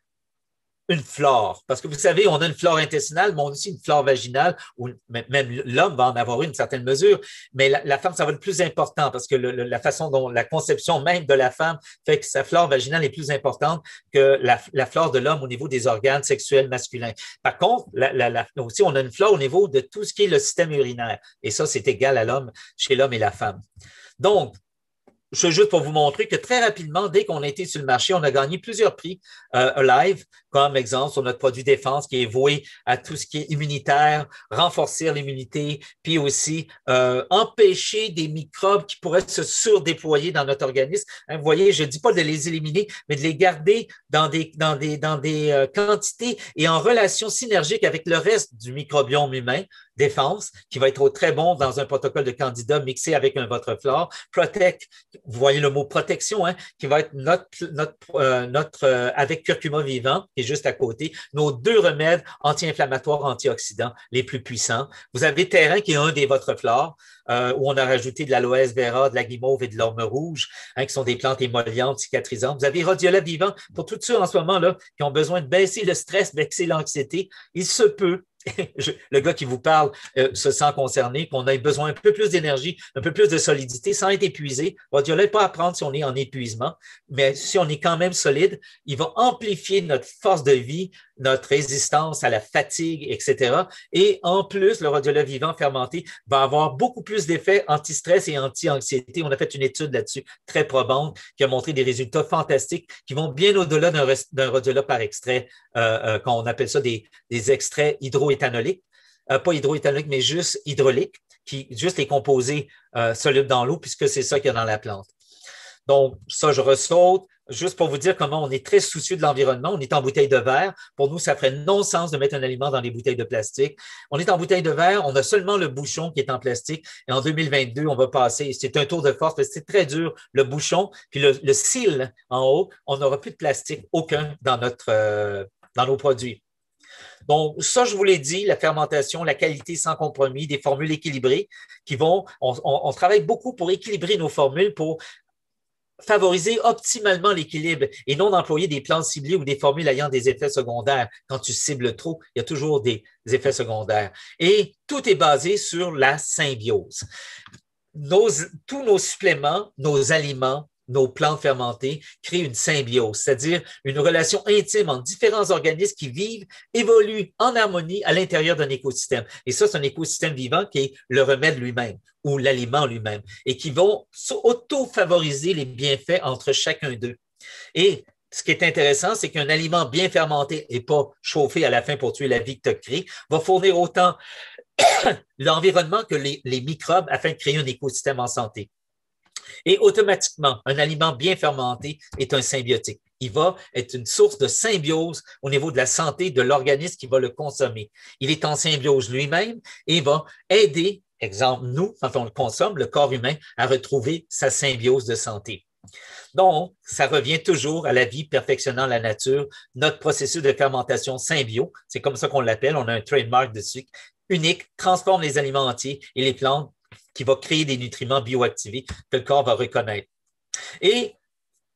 une flore, parce que vous savez, on a une flore intestinale, mais on a aussi une flore vaginale, où même l'homme va en avoir une certaine mesure, mais la femme, ça va être le plus important, parce que la façon dont la conception même de la femme fait que sa flore vaginale est plus importante que la flore de l'homme au niveau des organes sexuels masculins. Par contre, aussi, on a une flore au niveau de tout ce qui est le système urinaire, et ça, c'est égal à l'homme, chez l'homme et la femme. Donc, juste pour vous montrer que très rapidement, dès qu'on a été sur le marché, on a gagné plusieurs prix live, comme exemple sur notre produit défense qui est voué à tout ce qui est immunitaire, renforcer l'immunité, puis aussi empêcher des microbes qui pourraient se surdéployer dans notre organisme. Hein, vous voyez, je ne dis pas de les éliminer, mais de les garder dans des quantités et en relation synergique avec le reste du microbiome humain. Défense, qui va être très bon dans un protocole de candida mixé avec un votre flore. Protect, vous voyez le mot protection, hein, qui va être notre avec curcuma vivant, qui est juste à côté, nos 2 remèdes anti-inflammatoires, antioxydants les plus puissants. Vous avez Terrain, qui est un des votre flore, où on a rajouté de l'aloès vera, de la guimauve et de l'orme rouge, hein, qui sont des plantes émollientes, cicatrisantes. Vous avez rhodiola vivant, pour tous ceux en ce moment-là qui ont besoin de baisser le stress, baisser l'anxiété. Il se peut, le gars qui vous parle se sent concerné, qu'on ait besoin un peu plus d'énergie, un peu plus de solidité sans être épuisé. Rhodiola n'est pas à prendre si on est en épuisement, mais si on est quand même solide, il va amplifier notre force de vie, notre résistance à la fatigue, etc. Et en plus, le rhodiola vivant fermenté va avoir beaucoup plus d'effets anti-stress et anti-anxiété. On a fait une étude là-dessus très probante qui a montré des résultats fantastiques qui vont bien au-delà d'un rhodiola par extrait, quand on appelle ça des extraits hydroéthanoliques. Pas hydroéthanoliques, mais juste hydrauliques, juste les composés solubles dans l'eau, puisque c'est ça qu'il y a dans la plante. Donc, ça, je ressaute. Juste pour vous dire comment on est très soucieux de l'environnement, on est en bouteille de verre. Pour nous, ça ferait non-sens de mettre un aliment dans les bouteilles de plastique. On est en bouteille de verre, on a seulement le bouchon qui est en plastique. Et en 2022, on va passer, c'est un tour de force, parce que c'est très dur, le bouchon, puis le seal en haut, on n'aura plus de plastique aucun dans nos produits. Donc, ça, je vous l'ai dit, la fermentation, la qualité sans compromis, des formules équilibrées on travaille beaucoup pour équilibrer nos formules pour favoriser optimalement l'équilibre et non d'employer des plantes ciblées ou des formules ayant des effets secondaires. Quand tu cibles trop, il y a toujours des effets secondaires. Et tout est basé sur la symbiose. Tous nos suppléments, nos aliments, nos plantes fermentées créent une symbiose, c'est-à-dire une relation intime entre différents organismes qui vivent, évoluent en harmonie à l'intérieur d'un écosystème. Et ça, c'est un écosystème vivant qui est le remède lui-même ou l'aliment lui-même et qui vont auto-favoriser les bienfaits entre chacun d'eux. Et ce qui est intéressant, c'est qu'un aliment bien fermenté et pas chauffé à la fin pour tuer la vie que tu as créée va fournir autant l'environnement que les microbes afin de créer un écosystème en santé. Et automatiquement, un aliment bien fermenté est un symbiotique. Il va être une source de symbiose au niveau de la santé de l'organisme qui va le consommer. Il est en symbiose lui-même et va aider, exemple, nous, quand on le consomme, le corps humain, à retrouver sa symbiose de santé. Donc, ça revient toujours à la vie perfectionnant la nature. Notre processus de fermentation symbio, c'est comme ça qu'on l'appelle, on a un trademark dessus, unique, transforme les aliments entiers et les plantes qui va créer des nutriments bioactivés que le corps va reconnaître. Et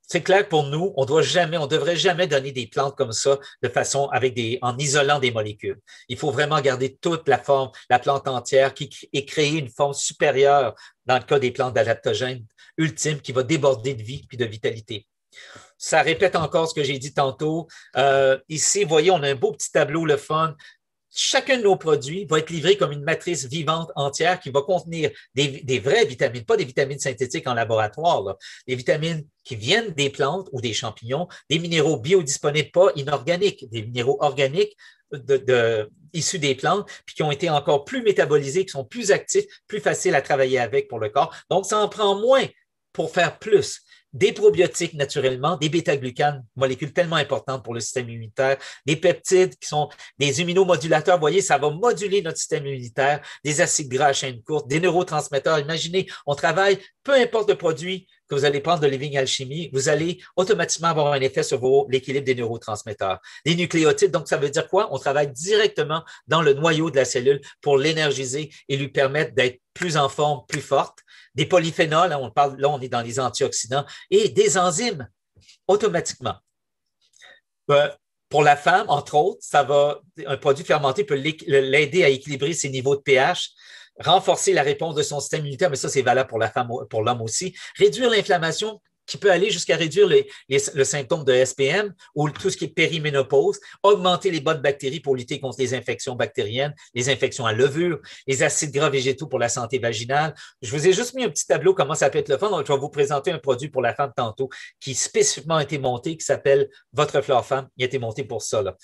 c'est clair que pour nous, on devrait jamais donner des plantes comme ça de façon en isolant des molécules. Il faut vraiment garder toute la forme, la plante entière et créer une forme supérieure dans le cas des plantes adaptogènes ultimes qui va déborder de vie et de vitalité. Ça répète encore ce que j'ai dit tantôt. Ici, vous voyez, on a un beau petit tableau, le fun. Chacun de nos produits va être livré comme une matrice vivante entière qui va contenir des vraies vitamines, pas des vitamines synthétiques en laboratoire, là, des vitamines qui viennent des plantes ou des champignons, des minéraux biodisponibles, pas inorganiques, des minéraux organiques issus des plantes, puis qui ont été encore plus métabolisés, qui sont plus actifs, plus faciles à travailler avec pour le corps. Donc, ça en prend moins pour faire plus. Des probiotiques naturellement, des bêta-glucanes, molécules tellement importantes pour le système immunitaire, des peptides qui sont des immunomodulateurs, vous voyez, ça va moduler notre système immunitaire, des acides gras à chaîne courte, des neurotransmetteurs. Imaginez, on travaille, peu importe le produit que vous allez prendre de Living Alchemy, vous allez automatiquement avoir un effet sur l'équilibre des neurotransmetteurs. Des nucléotides, donc ça veut dire quoi? On travaille directement dans le noyau de la cellule pour l'énergiser et lui permettre d'être plus en forme, plus forte. Des polyphénols, là on est dans les antioxydants, et des enzymes automatiquement. Pour la femme, entre autres, un produit fermenté peut l'aider à équilibrer ses niveaux de pH, renforcer la réponse de son système immunitaire, mais ça, c'est valable pour la femme, pour l'homme aussi, réduire l'inflammation qui peut aller jusqu'à réduire le symptôme de SPM ou tout ce qui est périménopause, augmenter les bonnes bactéries pour lutter contre les infections bactériennes, les infections à levure, les acides gras végétaux pour la santé vaginale. Je vous ai juste mis un petit tableau comment ça peut être le fun. Donc, je vais vous présenter un produit pour la femme tantôt qui spécifiquement a été monté, qui s'appelle Votre Flore Femme. Il a été monté pour ça, là.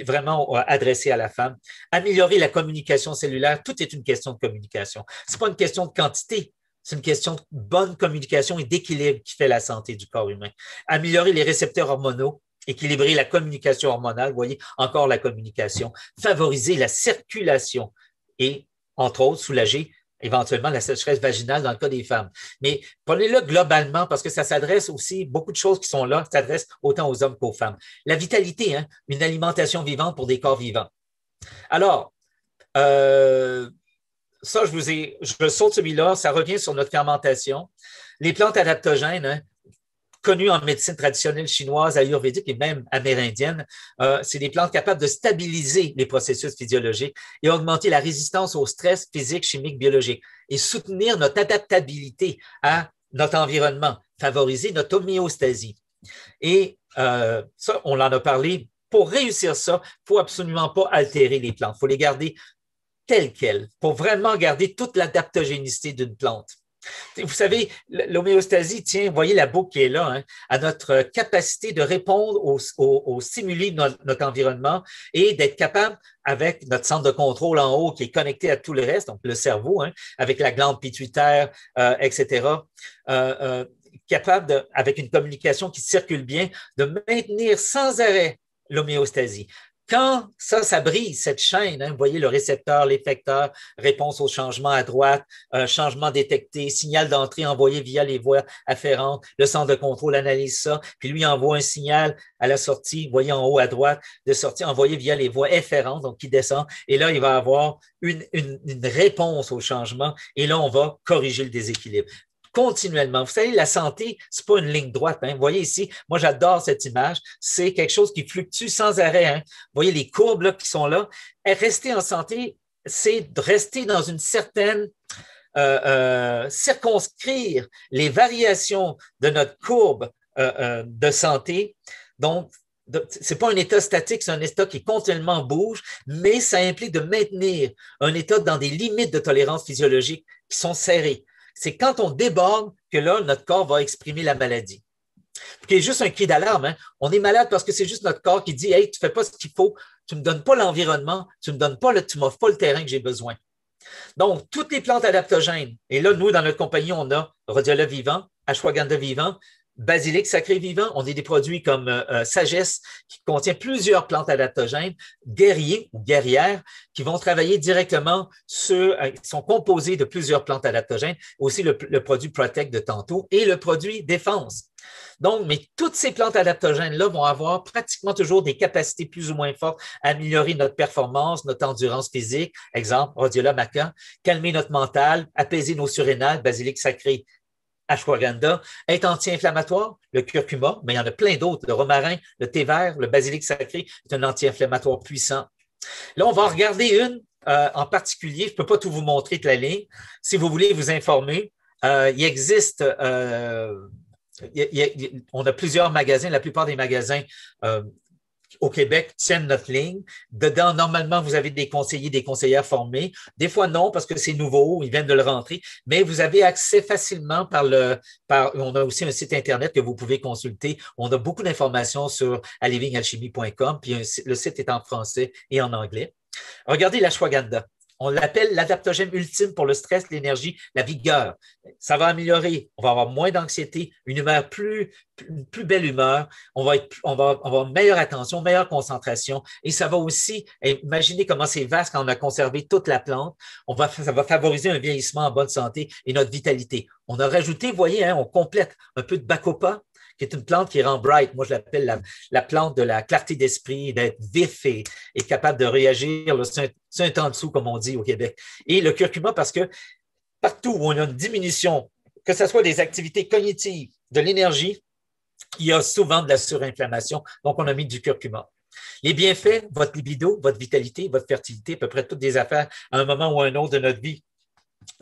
Vraiment adressé à la femme. Améliorer la communication cellulaire. Tout est une question de communication. C'est pas une question de quantité. C'est une question de bonne communication et d'équilibre qui fait la santé du corps humain. Améliorer les récepteurs hormonaux, équilibrer la communication hormonale, vous voyez, encore la communication, favoriser la circulation et, entre autres, soulager éventuellement la sécheresse vaginale dans le cas des femmes. Mais prenez-le globalement parce que ça s'adresse aussi, beaucoup de choses qui sont là, s'adressent autant aux hommes qu'aux femmes. La vitalité, hein, une alimentation vivante pour des corps vivants. Alors, ça, je saute celui-là, ça revient sur notre fermentation. Les plantes adaptogènes, hein, connues en médecine traditionnelle chinoise, ayurvédique et même amérindienne, c'est des plantes capables de stabiliser les processus physiologiques et augmenter la résistance au stress physique, chimique, biologique et soutenir notre adaptabilité à notre environnement, favoriser notre homéostasie. Et ça, on en a parlé. Pour réussir ça, il ne faut absolument pas altérer les plantes. Il faut les garder telle qu'elle, pour vraiment garder toute l'adaptogénicité d'une plante. Vous savez, l'homéostasie tient, vous voyez la boucle qui est là, hein, à notre capacité de répondre aux stimuli de notre environnement et d'être capable, avec notre centre de contrôle en haut qui est connecté à tout le reste, donc le cerveau, hein, avec la glande pituitaire, etc., capable, avec une communication qui circule bien, de maintenir sans arrêt l'homéostasie. Quand ça brise, cette chaîne, hein, vous voyez le récepteur, l'effecteur, réponse au changement à droite, changement détecté, signal d'entrée envoyé via les voies afférentes, le centre de contrôle analyse ça, puis lui envoie un signal à la sortie, vous voyez en haut à droite, de sortie envoyé via les voies efférentes, donc qui descend, et là, il va avoir une réponse au changement, et là, on va corriger le déséquilibre continuellement. Vous savez, la santé, c'est pas une ligne droite. Hein. Vous voyez ici, moi j'adore cette image, c'est quelque chose qui fluctue sans arrêt. Hein. Vous voyez les courbes là, qui sont là. Et rester en santé, c'est de rester dans une certaine circonscrire les variations de notre courbe de santé. Donc, ce n'est pas un état statique, c'est un état qui continuellement bouge, mais ça implique de maintenir un état dans des limites de tolérance physiologique qui sont serrées. C'est quand on déborde que là, notre corps va exprimer la maladie. C'est juste un cri d'alarme. Hein? On est malade parce que c'est juste notre corps qui dit « Hey, tu ne fais pas ce qu'il faut, tu ne me donnes pas l'environnement, tu ne m'offres pas le terrain que j'ai besoin. » Donc, toutes les plantes adaptogènes, et là, nous, dans notre compagnie, on a rhodiola vivant, ashwagandha vivant, basilic sacré vivant, on a des produits comme Sagesse qui contient plusieurs plantes adaptogènes, guerriers ou guerrières qui vont travailler directement qui sont composés de plusieurs plantes adaptogènes, aussi le produit Protect de tantôt et le produit Défense. Donc, mais toutes ces plantes adaptogènes-là vont avoir pratiquement toujours des capacités plus ou moins fortes à améliorer notre performance, notre endurance physique, exemple, rhodiola maca, calmer notre mental, apaiser nos surrénales, basilic sacré, ashwagandha, être anti-inflammatoire, le curcuma, mais il y en a plein d'autres, le romarin, le thé vert, le basilic sacré est un anti-inflammatoire puissant. Là, on va regarder une en particulier, je ne peux pas tout vous montrer de la ligne. Si vous voulez vous informer, il existe, on a plusieurs magasins, la plupart des magasins au Québec tiennent notre ligne. Dedans, normalement, vous avez des conseillers, des conseillères formés. Des fois, non, parce que c'est nouveau, ils viennent de le rentrer, mais vous avez accès facilement on a aussi un site Internet que vous pouvez consulter. On a beaucoup d'informations sur alivingalchimie.com, puis le site est en français et en anglais. Regardez l'ashwagandha. On l'appelle l'adaptogène ultime pour le stress, l'énergie, la vigueur. Ça va améliorer. On va avoir moins d'anxiété, une humeur plus belle humeur. On va avoir meilleure attention, meilleure concentration. Et ça va aussi, imaginez comment c'est vaste quand on a conservé toute la plante. Ça va favoriser un vieillissement en bonne santé et notre vitalité. On a rajouté, vous voyez, hein, on complète un peu de bacopa, qui est une plante qui rend bright. Moi, je l'appelle la plante de la clarté d'esprit, d'être vif et capable de réagir. C'est un temps dessous, comme on dit au Québec. Et le curcuma, parce que partout où on a une diminution, que ce soit des activités cognitives, de l'énergie, il y a souvent de la surinflammation. Donc, on a mis du curcuma. Les bienfaits, votre libido, votre vitalité, votre fertilité, à peu près toutes des affaires à un moment ou à un autre de notre vie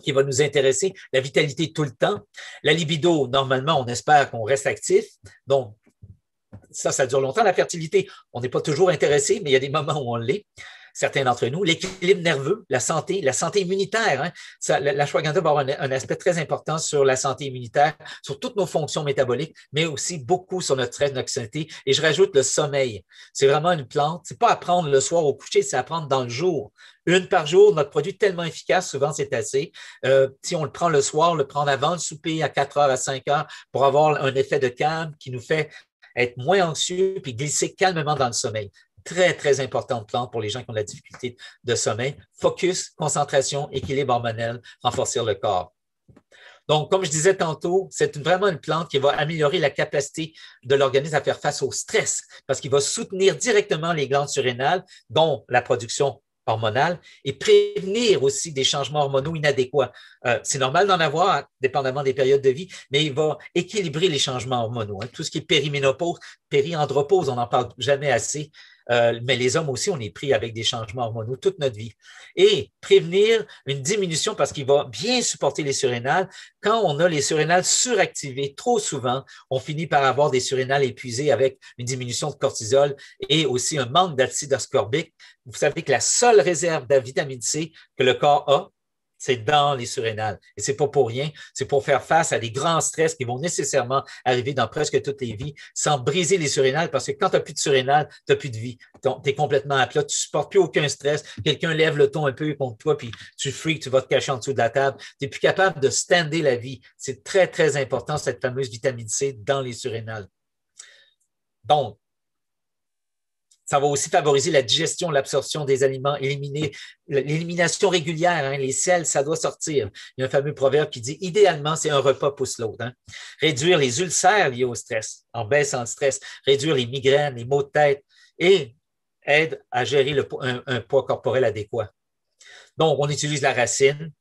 qui va nous intéresser, la vitalité tout le temps. La libido, normalement, on espère qu'on reste actif. Donc, ça dure longtemps. La fertilité, on n'est pas toujours intéressé, mais il y a des moments où on l'est, certains d'entre nous. L'équilibre nerveux, la santé immunitaire. Hein. L'ashwagandha va avoir un aspect très important sur la santé immunitaire, sur toutes nos fonctions métaboliques, mais aussi beaucoup sur notre stress, notre anxiété. Et je rajoute le sommeil. C'est vraiment une plante. C'est pas à prendre le soir au coucher, c'est à prendre dans le jour. Une par jour, notre produit est tellement efficace, souvent c'est assez. Si on le prend le soir, le prendre avant le souper à 4 heures, à 5 heures, pour avoir un effet de calme qui nous fait être moins anxieux puis glisser calmement dans le sommeil. Très, très importante plante pour les gens qui ont de la difficulté de sommeil. Focus, concentration, équilibre hormonal, renforcer le corps. Donc, comme je disais tantôt, c'est vraiment une plante qui va améliorer la capacité de l'organisme à faire face au stress parce qu'il va soutenir directement les glandes surrénales, dont la production hormonale, et prévenir aussi des changements hormonaux inadéquats. C'est normal d'en avoir, dépendamment des périodes de vie, mais il va équilibrer les changements hormonaux. Hein. Tout ce qui est périménopause, périandropause, on n'en parle jamais assez. Mais les hommes aussi, on est pris avec des changements hormonaux toute notre vie. Et prévenir une diminution parce qu'il va bien supporter les surrénales. Quand on a les surrénales suractivées trop souvent, on finit par avoir des surrénales épuisées avec une diminution de cortisol et aussi un manque d'acide ascorbique. Vous savez que la seule réserve de vitamine C que le corps a, C'est dans les surrénales. Et c'est pas pour rien. C'est pour faire face à des grands stress qui vont nécessairement arriver dans presque toutes les vies sans briser les surrénales parce que quand tu n'as plus de surrénales, tu n'as plus de vie. Tu es complètement à plat. Tu ne supportes plus aucun stress. Quelqu'un lève le ton un peu contre toi puis tu freaks, tu vas te cacher en dessous de la table. Tu n'es plus capable de stander la vie. C'est très, très important, cette fameuse vitamine C dans les surrénales. Donc, ça va aussi favoriser la digestion, l'absorption des aliments, éliminer l'élimination régulière. Hein, les selles, ça doit sortir. Il y a un fameux proverbe qui dit, idéalement, c'est un repas pousse l'autre. Hein. Réduire les ulcères liés au stress, en baissant le stress, réduire les migraines, les maux de tête et aide à gérer un poids corporel adéquat. Donc, on utilise la racine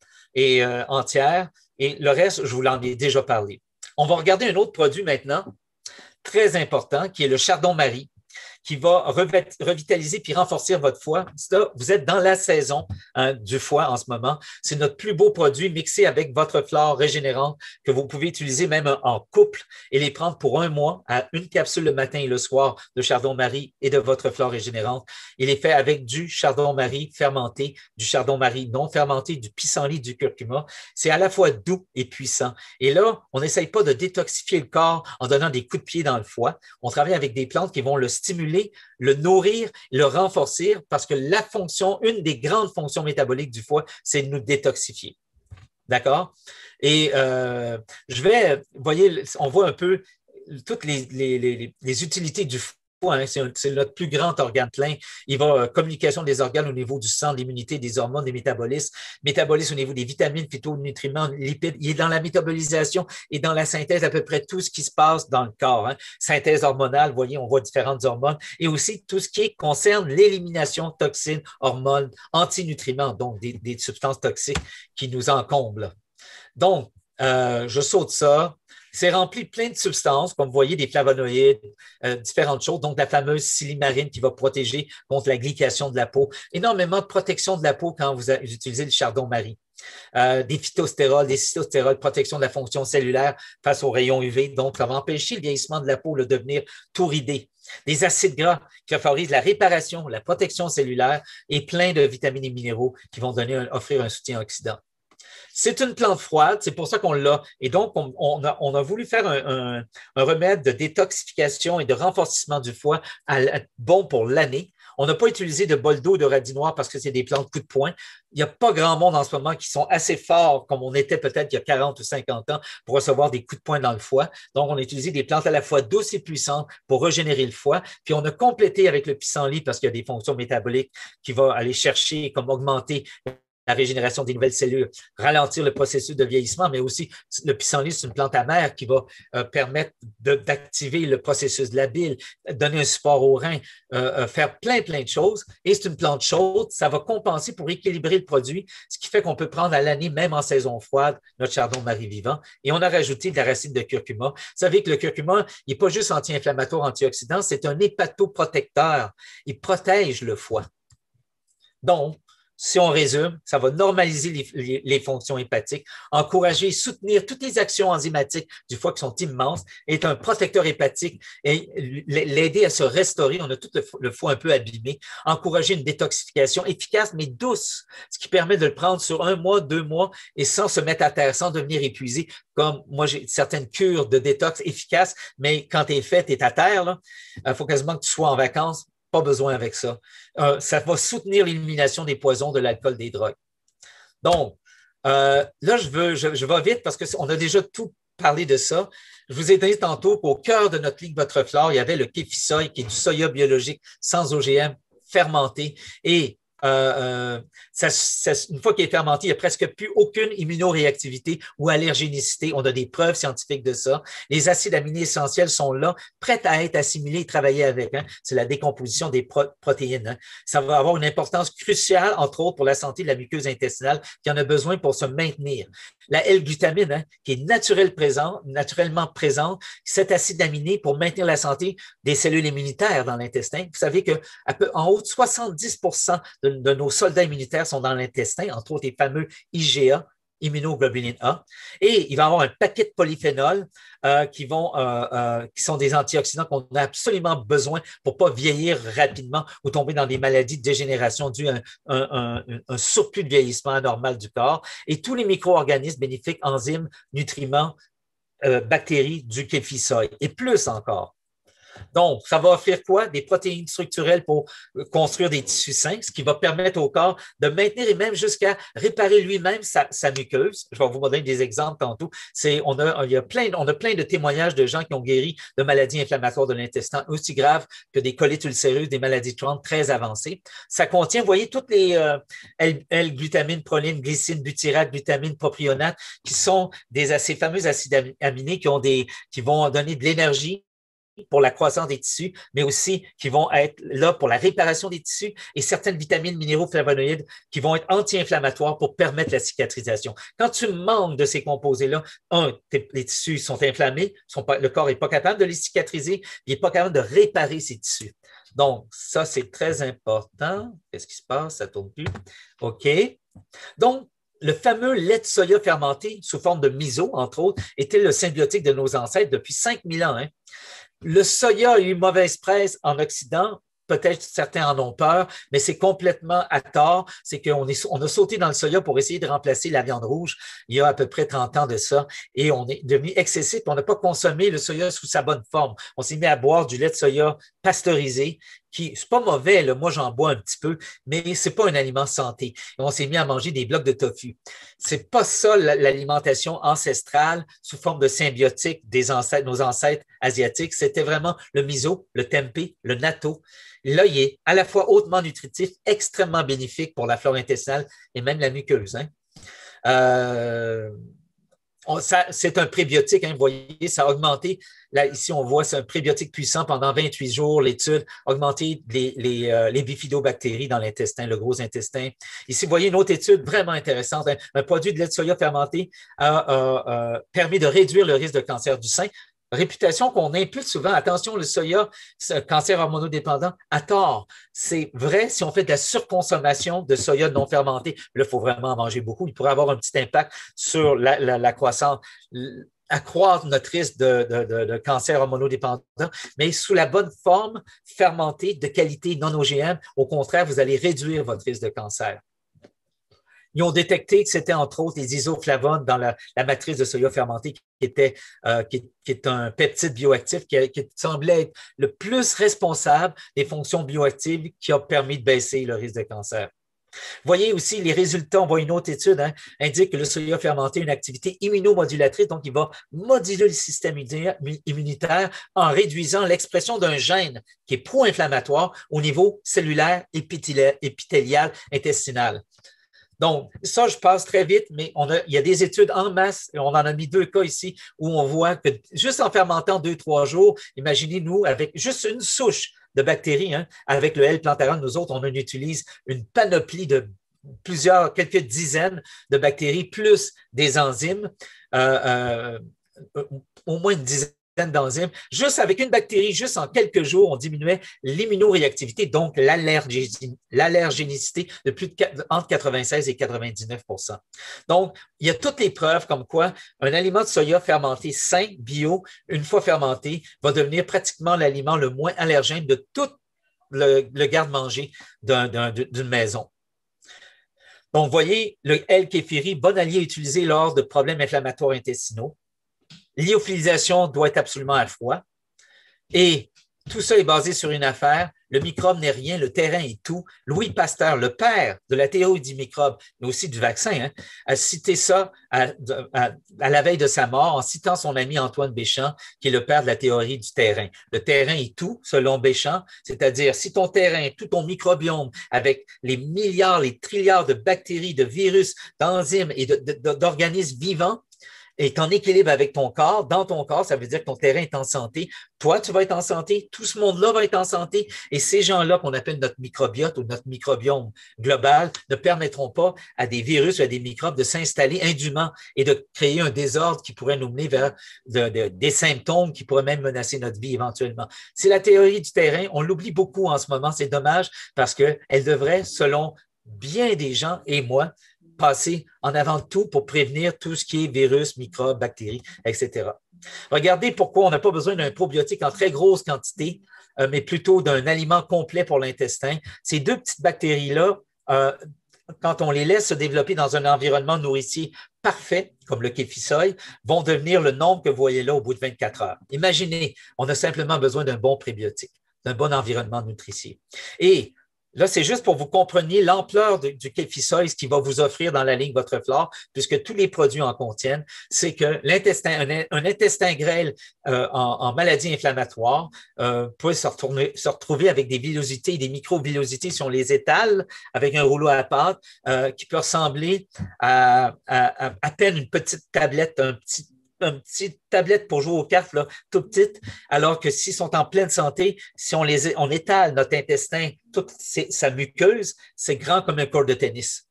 entière et le reste, je vous l'en ai déjà parlé. On va regarder un autre produit maintenant, très important, qui est le chardon-marie, qui va revitaliser puis renforcer votre foie. Ça, vous êtes dans la saison du foie en ce moment. C'est notre plus beau produit mixé avec votre flore régénérante que vous pouvez utiliser même en couple et les prendre pour 1 mois à une capsule le matin et le soir de chardon-marie et de votre flore régénérante. Il est fait avec du chardon-marie fermenté, du chardon-marie non fermenté, du pissenlit, du curcuma. C'est à la fois doux et puissant. Et là, on n'essaye pas de détoxifier le corps en donnant des coups de pied dans le foie. On travaille avec des plantes qui vont le stimuler, le nourrir, le renforcer parce que une des grandes fonctions métaboliques du foie, c'est de nous détoxifier. D'accord? Et vous voyez, on voit un peu toutes les utilités du foie. Hein, c'est notre plus grand organe plein. Il va communication des organes au niveau du sang, de l'immunité, des hormones, des métabolismes au niveau des vitamines, phytonutriments, lipides. Il est dans la métabolisation et dans la synthèse à peu près tout ce qui se passe dans le corps. Hein. Synthèse hormonale, vous voyez, on voit différentes hormones et aussi tout ce qui concerne l'élimination de toxines, hormones, antinutriments, donc des substances toxiques qui nous encombrent. Donc, je saute ça. C'est rempli de plein de substances, comme vous voyez, des flavonoïdes, différentes choses, donc la fameuse silimarine qui va protéger contre la glycation de la peau. Énormément de protection de la peau quand vous utilisez le chardon-marie. Des phytostérols, des cytostérols, protection de la fonction cellulaire face aux rayons UV. Donc, ça va empêcher le vieillissement de la peau, le devenir tout ridé. Des acides gras qui favorisent la réparation, la protection cellulaire et plein de vitamines et minéraux qui vont offrir un soutien oxydant. C'est une plante froide, c'est pour ça qu'on l'a. Et donc, on a voulu faire un remède de détoxification et de renforcement du foie bon pour l'année. On n'a pas utilisé de bol d'eau de radis noir parce que c'est des plantes coup de poing. Il n'y a pas grand monde en ce moment qui sont assez forts comme on était peut-être il y a 40 ou 50 ans pour recevoir des coups de poing dans le foie. Donc, on a utilisé des plantes à la fois douces et puissantes pour régénérer le foie. Puis, on a complété avec le pissenlit parce qu'il y a des fonctions métaboliques qui vont aller chercher comme augmenter la régénération des nouvelles cellules, ralentir le processus de vieillissement, mais aussi le pissenlit, c'est une plante amère qui va permettre d'activer le processus de la bile, donner un support aux reins, faire plein de choses. Et c'est une plante chaude, ça va compenser pour équilibrer le produit, ce qui fait qu'on peut prendre à l'année, même en saison froide, notre chardon-marie vivant. Et on a rajouté de la racine de curcuma. Vous savez que le curcuma, il n'est pas juste anti-inflammatoire, antioxydant, c'est un hépatoprotecteur. Il protège le foie. Donc, si on résume, ça va normaliser les fonctions hépatiques, encourager et soutenir toutes les actions enzymatiques du foie qui sont immenses, est un protecteur hépatique et l'aider à se restaurer. On a tout le foie un peu abîmé, encourager une détoxification efficace mais douce, ce qui permet de le prendre sur 1 mois, 2 mois et sans se mettre à terre, sans devenir épuisé. Comme moi, j'ai certaines cures de détox efficaces, mais quand tu es fait, tu es à terre. Il faut quasiment que tu sois en vacances. Pas besoin avec ça. Ça va soutenir l'élimination des poisons, de l'alcool, des drogues. Donc, là, je vais vite parce qu'on a déjà tout parlé de ça. Je vous ai dit tantôt qu'au cœur de notre ligue Votre Flore, il y avait le kéfisoy, qui est du soya biologique sans OGM, fermenté. Et une fois qu'il est fermenté, il n'y a presque plus aucune immunoréactivité ou allergénicité. On a des preuves scientifiques de ça. Les acides aminés essentiels sont là, prêts à être assimilés et travaillés avec. Hein. C'est la décomposition des protéines. Hein. Ça va avoir une importance cruciale, entre autres, pour la santé de la muqueuse intestinale qui en a besoin pour se maintenir. La L-glutamine, hein, qui est naturellement présente, cet acide aminé pour maintenir la santé des cellules immunitaires dans l'intestin. Vous savez qu'en haut de 70% de nos soldats immunitaires sont dans l'intestin, entre autres les fameux IgA, immunoglobuline A, et il va avoir un paquet de polyphénols qui sont des antioxydants qu'on a absolument besoin pour ne pas vieillir rapidement ou tomber dans des maladies de dégénération dues à un surplus de vieillissement anormal du corps, et tous les micro-organismes bénéfiques, enzymes, nutriments, bactéries du kéfisoï, et plus encore. Donc, ça va offrir quoi? Des protéines structurelles pour construire des tissus sains, ce qui va permettre au corps de maintenir et même jusqu'à réparer lui-même sa muqueuse. Je vais vous donner des exemples tantôt. On a plein de témoignages de gens qui ont guéri de maladies inflammatoires de l'intestin aussi graves que des colites ulcéreuses, des maladies de Crohn très avancées. Ça contient, vous voyez, toutes les L-glutamine, proline, glycine, butyrate, glutamine, propionate, qui sont ces fameux acides aminés qui vont donner de l'énergie pour la croissance des tissus, mais aussi qui vont être là pour la réparation des tissus, et certaines vitamines, minéraux, flavonoïdes qui vont être anti-inflammatoires pour permettre la cicatrisation. Quand tu manques de ces composés-là, les tissus sont inflammés, le corps n'est pas capable de les cicatriser, il n'est pas capable de réparer ces tissus. Donc, ça, c'est très important. Qu'est-ce qui se passe? Ça ne tourne plus. OK. Donc, le fameux lait de soya fermenté sous forme de miso, entre autres, était le symbiotique de nos ancêtres depuis 5000 ans. Hein. Le soya a eu mauvaise presse en Occident. Peut-être certains en ont peur, mais c'est complètement à tort. C'est qu'on a sauté dans le soya pour essayer de remplacer la viande rouge il y a à peu près 30 ans de ça, et on est devenu excessif. On n'a pas consommé le soya sous sa bonne forme. On s'est mis à boire du lait de soya pasteurisé, c'est pas mauvais, là. Moi j'en bois un petit peu, mais c'est pas un aliment santé. Et on s'est mis à manger des blocs de tofu. C'est pas ça l'alimentation ancestrale sous forme de symbiotique nos ancêtres asiatiques. C'était vraiment le miso, le tempeh, le natto. Là, il est à la fois hautement nutritif, extrêmement bénéfique pour la flore intestinale et même la muqueuse. Hein. C'est un prébiotique, hein, vous voyez, ça a augmenté. Là, ici, on voit, c'est un prébiotique puissant pendant 28 jours. L'étude a augmenté les bifidobactéries dans l'intestin, le gros intestin. Ici, vous voyez une autre étude vraiment intéressante. Hein. Un produit de lait de soya fermenté a permis de réduire le risque de cancer du sein. Réputation qu'on impute souvent. Attention, le soya, c'est un cancer hormonodépendant, à tort. C'est vrai si on fait de la surconsommation de soya non fermenté. Là, il faut vraiment en manger beaucoup. Il pourrait avoir un petit impact sur la croissance, accroître notre risque de cancer hormonodépendant, mais sous la bonne forme, fermentée, de qualité, non OGM. Au contraire, vous allez réduire votre risque de cancer. Ils ont détecté que c'était entre autres les isoflavones dans la matrice de soya fermenté qui est un peptide bioactif qui semblait être le plus responsable des fonctions bioactives qui a permis de baisser le risque de cancer. Vous voyez aussi les résultats, on voit une autre étude, hein, indique que le soya fermenté a une activité immunomodulatrice, donc il va moduler le système immunitaire en réduisant l'expression d'un gène qui est pro-inflammatoire au niveau cellulaire, épithélial, intestinal. Donc, ça, je passe très vite, mais il y a des études en masse, et on en a mis 2 cas ici, où on voit que juste en fermentant 2-3 jours, imaginez-nous, avec juste une souche de bactéries, hein, avec le L-plantarum, nous autres, on en utilise une panoplie de quelques dizaines de bactéries, plus des enzymes, au moins une dizaine d'enzymes. Juste avec une bactérie, juste en quelques jours, on diminuait l'immunoréactivité, donc l'allergénicité de entre 96 et 99%. Donc, il y a toutes les preuves comme quoi un aliment de soya fermenté sain, bio, une fois fermenté, va devenir pratiquement l'aliment le moins allergène de tout le garde-manger d'une maison. Donc, vous voyez, le L-kéfiri, bon allié utilisé lors de problèmes inflammatoires intestinaux. Lyophilisation doit être absolument à froid. Et tout ça est basé sur une affaire. Le microbe n'est rien, le terrain est tout. Louis Pasteur, le père de la théorie du microbe, mais aussi du vaccin, hein, a cité ça à la veille de sa mort en citant son ami Antoine Béchamp, qui est le père de la théorie du terrain. Le terrain est tout, selon Béchamp, c'est-à-dire si ton terrain, tout ton microbiome, avec les milliards, les trilliards de bactéries, de virus, d'enzymes et d'organismes vivants, est en équilibre avec ton corps, dans ton corps, ça veut dire que ton terrain est en santé. Toi, tu vas être en santé, tout ce monde-là va être en santé, et ces gens-là qu'on appelle notre microbiote ou notre microbiome global ne permettront pas à des virus ou à des microbes de s'installer indûment et de créer un désordre qui pourrait nous mener vers des symptômes qui pourraient même menacer notre vie éventuellement. C'est la théorie du terrain, on l'oublie beaucoup en ce moment, c'est dommage parce qu'elle devrait, selon bien des gens et moi, passer en avant de tout pour prévenir tout ce qui est virus, microbes, bactéries, etc. Regardez pourquoi on n'a pas besoin d'un probiotique en très grosse quantité, mais plutôt d'un aliment complet pour l'intestin. Ces deux petites bactéries-là, quand on les laisse se développer dans un environnement nourricier parfait, comme le kéfisoï, vont devenir le nombre que vous voyez là au bout de 24 heures. Imaginez, on a simplement besoin d'un bon prébiotique, d'un bon environnement nutritieux. Et là, c'est juste pour que vous compreniez l'ampleur du kéfisoï, ce qu'il va vous offrir dans la ligne votre flore, puisque tous les produits en contiennent, c'est que un intestin grêle en maladie inflammatoire peut se retrouver avec des villosités et des microvillosités si on les étale avec un rouleau à pâte qui peut ressembler à peine une petite tablette, une petite tablette pour jouer aux cartes, là, tout petite, alors que s'ils sont en pleine santé, si on étale notre intestin, toute sa muqueuse, c'est grand comme un court de tennis.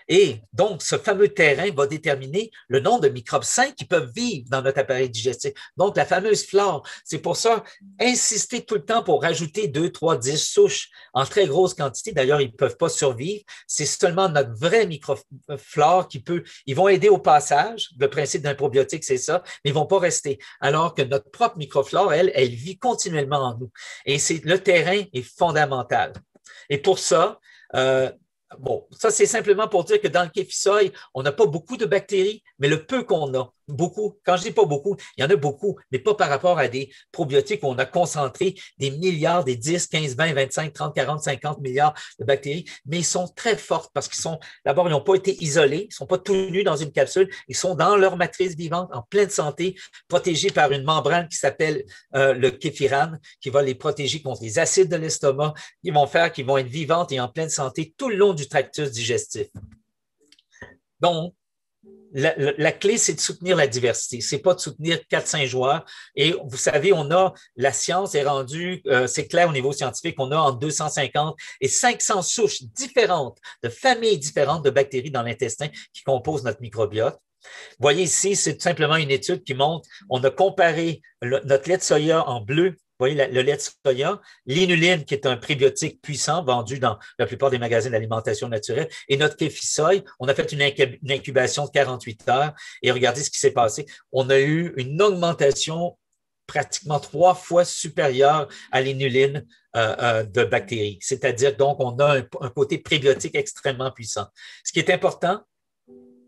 Et donc, ce fameux terrain va déterminer le nombre de microbes sains qui peuvent vivre dans notre appareil digestif. Donc, la fameuse flore. C'est pour ça, insister tout le temps pour rajouter 2, 3, 10 souches en très grosse quantité. D'ailleurs, ils ne peuvent pas survivre. C'est seulement notre vraie microflore ils vont aider au passage. Le principe d'un probiotique, c'est ça, mais ils ne vont pas rester. Alors que notre propre microflore, elle vit continuellement en nous. Et le terrain est fondamental. Et pour ça, bon, ça, c'est simplement pour dire que dans le kéfisoï, on n'a pas beaucoup de bactéries, mais le peu qu'on a, beaucoup, quand je dis pas beaucoup, il y en a beaucoup, mais pas par rapport à des probiotiques où on a concentré des milliards, des 10, 15, 20, 25, 30, 40, 50 milliards de bactéries, mais ils sont très fortes parce d'abord, ils n'ont pas été isolés, ils ne sont pas tout nus dans une capsule, ils sont dans leur matrice vivante, en pleine santé, protégés par une membrane qui s'appelle le kéfirane, qui va les protéger contre les acides de l'estomac, qui vont être vivantes et en pleine santé tout le long du tractus digestif. Donc, la clé, c'est de soutenir la diversité. C'est pas de soutenir 4-5 joueurs. Et vous savez, la science est rendue, c'est clair au niveau scientifique, on a entre 250 et 500 souches différentes, de familles différentes de bactéries dans l'intestin qui composent notre microbiote. Vous voyez ici, c'est tout simplement une étude qui montre, on a comparé notre lait de soya en bleu. Vous voyez, le lait de soya, l'inuline, qui est un prébiotique puissant vendu dans la plupart des magasins d'alimentation naturelle, et notre kéfisoï, on a fait une incubation de 48 heures et regardez ce qui s'est passé. On a eu une augmentation pratiquement 3 fois supérieure à l'inuline de bactéries. C'est-à-dire, donc, on a un côté prébiotique extrêmement puissant. Ce qui est important,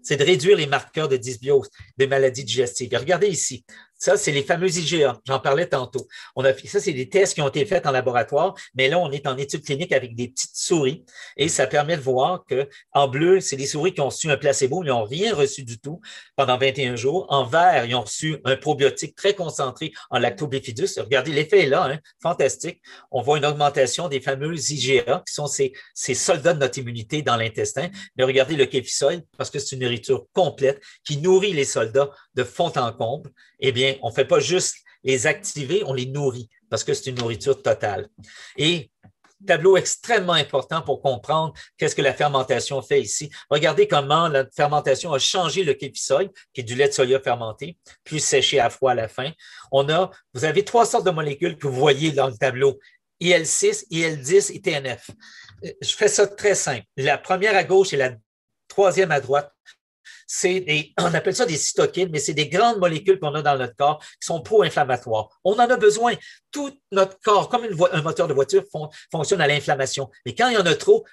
c'est de réduire les marqueurs de dysbiose, des maladies digestives. Et regardez ici, ça, c'est les fameux IgA. J'en parlais tantôt. Ça, c'est des tests qui ont été faits en laboratoire, mais là, on est en étude clinique avec des petites souris et ça permet de voir qu'en bleu, c'est des souris qui ont reçu un placebo, ils n'ont rien reçu du tout pendant 21 jours. En vert, ils ont reçu un probiotique très concentré en lactobifidus. Regardez, l'effet est là, hein, fantastique. On voit une augmentation des fameux IgA, qui sont ces soldats de notre immunité dans l'intestin. Mais regardez le kéfisoï, parce que c'est une nourriture complète qui nourrit les soldats de fond en comble. Eh bien, on ne fait pas juste les activer, on les nourrit parce que c'est une nourriture totale. Et tableau extrêmement important pour comprendre qu'est-ce que la fermentation fait ici. Regardez comment la fermentation a changé le kéfisoï, qui est du lait de soya fermenté, puis séché à froid à la fin. Vous avez 3 sortes de molécules que vous voyez dans le tableau, IL6, IL10 et TNF. Je fais ça très simple. La première à gauche et la troisième à droite. On appelle ça des cytokines, mais c'est des grandes molécules qu'on a dans notre corps qui sont pro-inflammatoires. On en a besoin. Tout notre corps, comme un moteur de voiture, fonctionne à l'inflammation. Mais quand il y en a trop,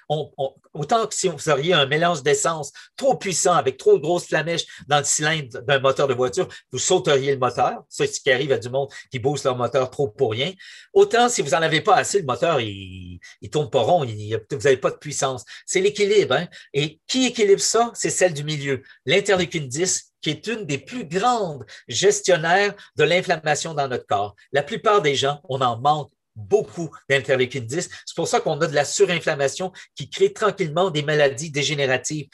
autant que si vous auriez un mélange d'essence trop puissant avec trop de grosses flamèches dans le cylindre d'un moteur de voiture, vous sauteriez le moteur. C'est ce qui arrive à du monde qui booste leur moteur trop pour rien. Autant si vous n'en avez pas assez, le moteur, il tourne pas rond, vous n'avez pas de puissance. C'est l'équilibre. Hein? Et qui équilibre ça? C'est celle du milieu. L'interleukine 10, qui est une des plus grandes gestionnaires de l'inflammation dans notre corps. La plupart des gens, on en manque beaucoup d'interleukine 10. C'est pour ça qu'on a de la surinflammation qui crée tranquillement des maladies dégénératives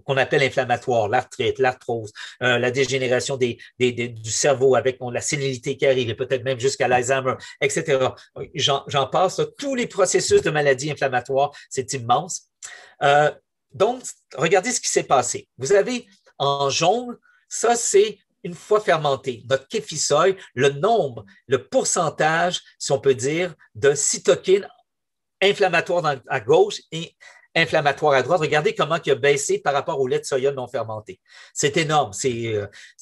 qu'on appelle inflammatoires, l'arthrite, l'arthrose, la dégénération du cerveau avec la sénilité qui arrive et peut-être même jusqu'à l'Alzheimer, etc. J'en passe. Tous les processus de maladies inflammatoires, c'est immense. Donc, regardez ce qui s'est passé. Vous avez en jaune, ça, c'est une fois fermenté. Notre kéfisoï, le pourcentage, si on peut dire, de cytokines inflammatoires à gauche et inflammatoire à droite. Regardez comment il a baissé par rapport au lait de soya non fermenté. C'est énorme.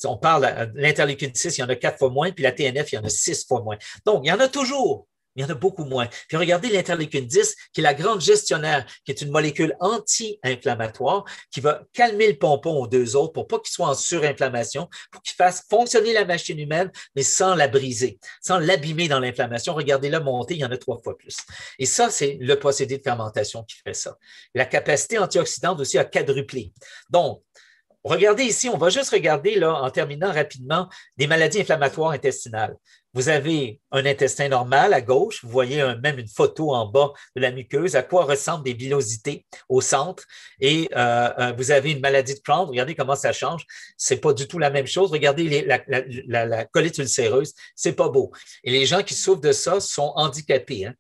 On parle de l'interleukine 6, il y en a 4 fois moins, puis la TNF, il y en a 6 fois moins. Donc, il y en a toujours. Il y en a beaucoup moins. Puis regardez l'interleukine 10, qui est la grande gestionnaire, qui est une molécule anti-inflammatoire, qui va calmer le pompon aux deux autres pour pas qu'il soit en surinflammation, pour qu'il fasse fonctionner la machine humaine, mais sans la briser, sans l'abîmer dans l'inflammation. Regardez-la monter, il y en a 3 fois plus. Et ça, c'est le procédé de fermentation qui fait ça. La capacité antioxydante aussi a quadruplé. Donc, regardez ici, on va juste regarder, là, en terminant rapidement, des maladies inflammatoires intestinales. Vous avez un intestin normal à gauche, vous voyez même une photo en bas de la muqueuse, à quoi ressemblent des villosités au centre, et vous avez une maladie de Crohn, regardez comment ça change, c'est pas du tout la même chose, regardez la colite ulcéreuse, c'est pas beau. Et les gens qui souffrent de ça sont handicapés, hein.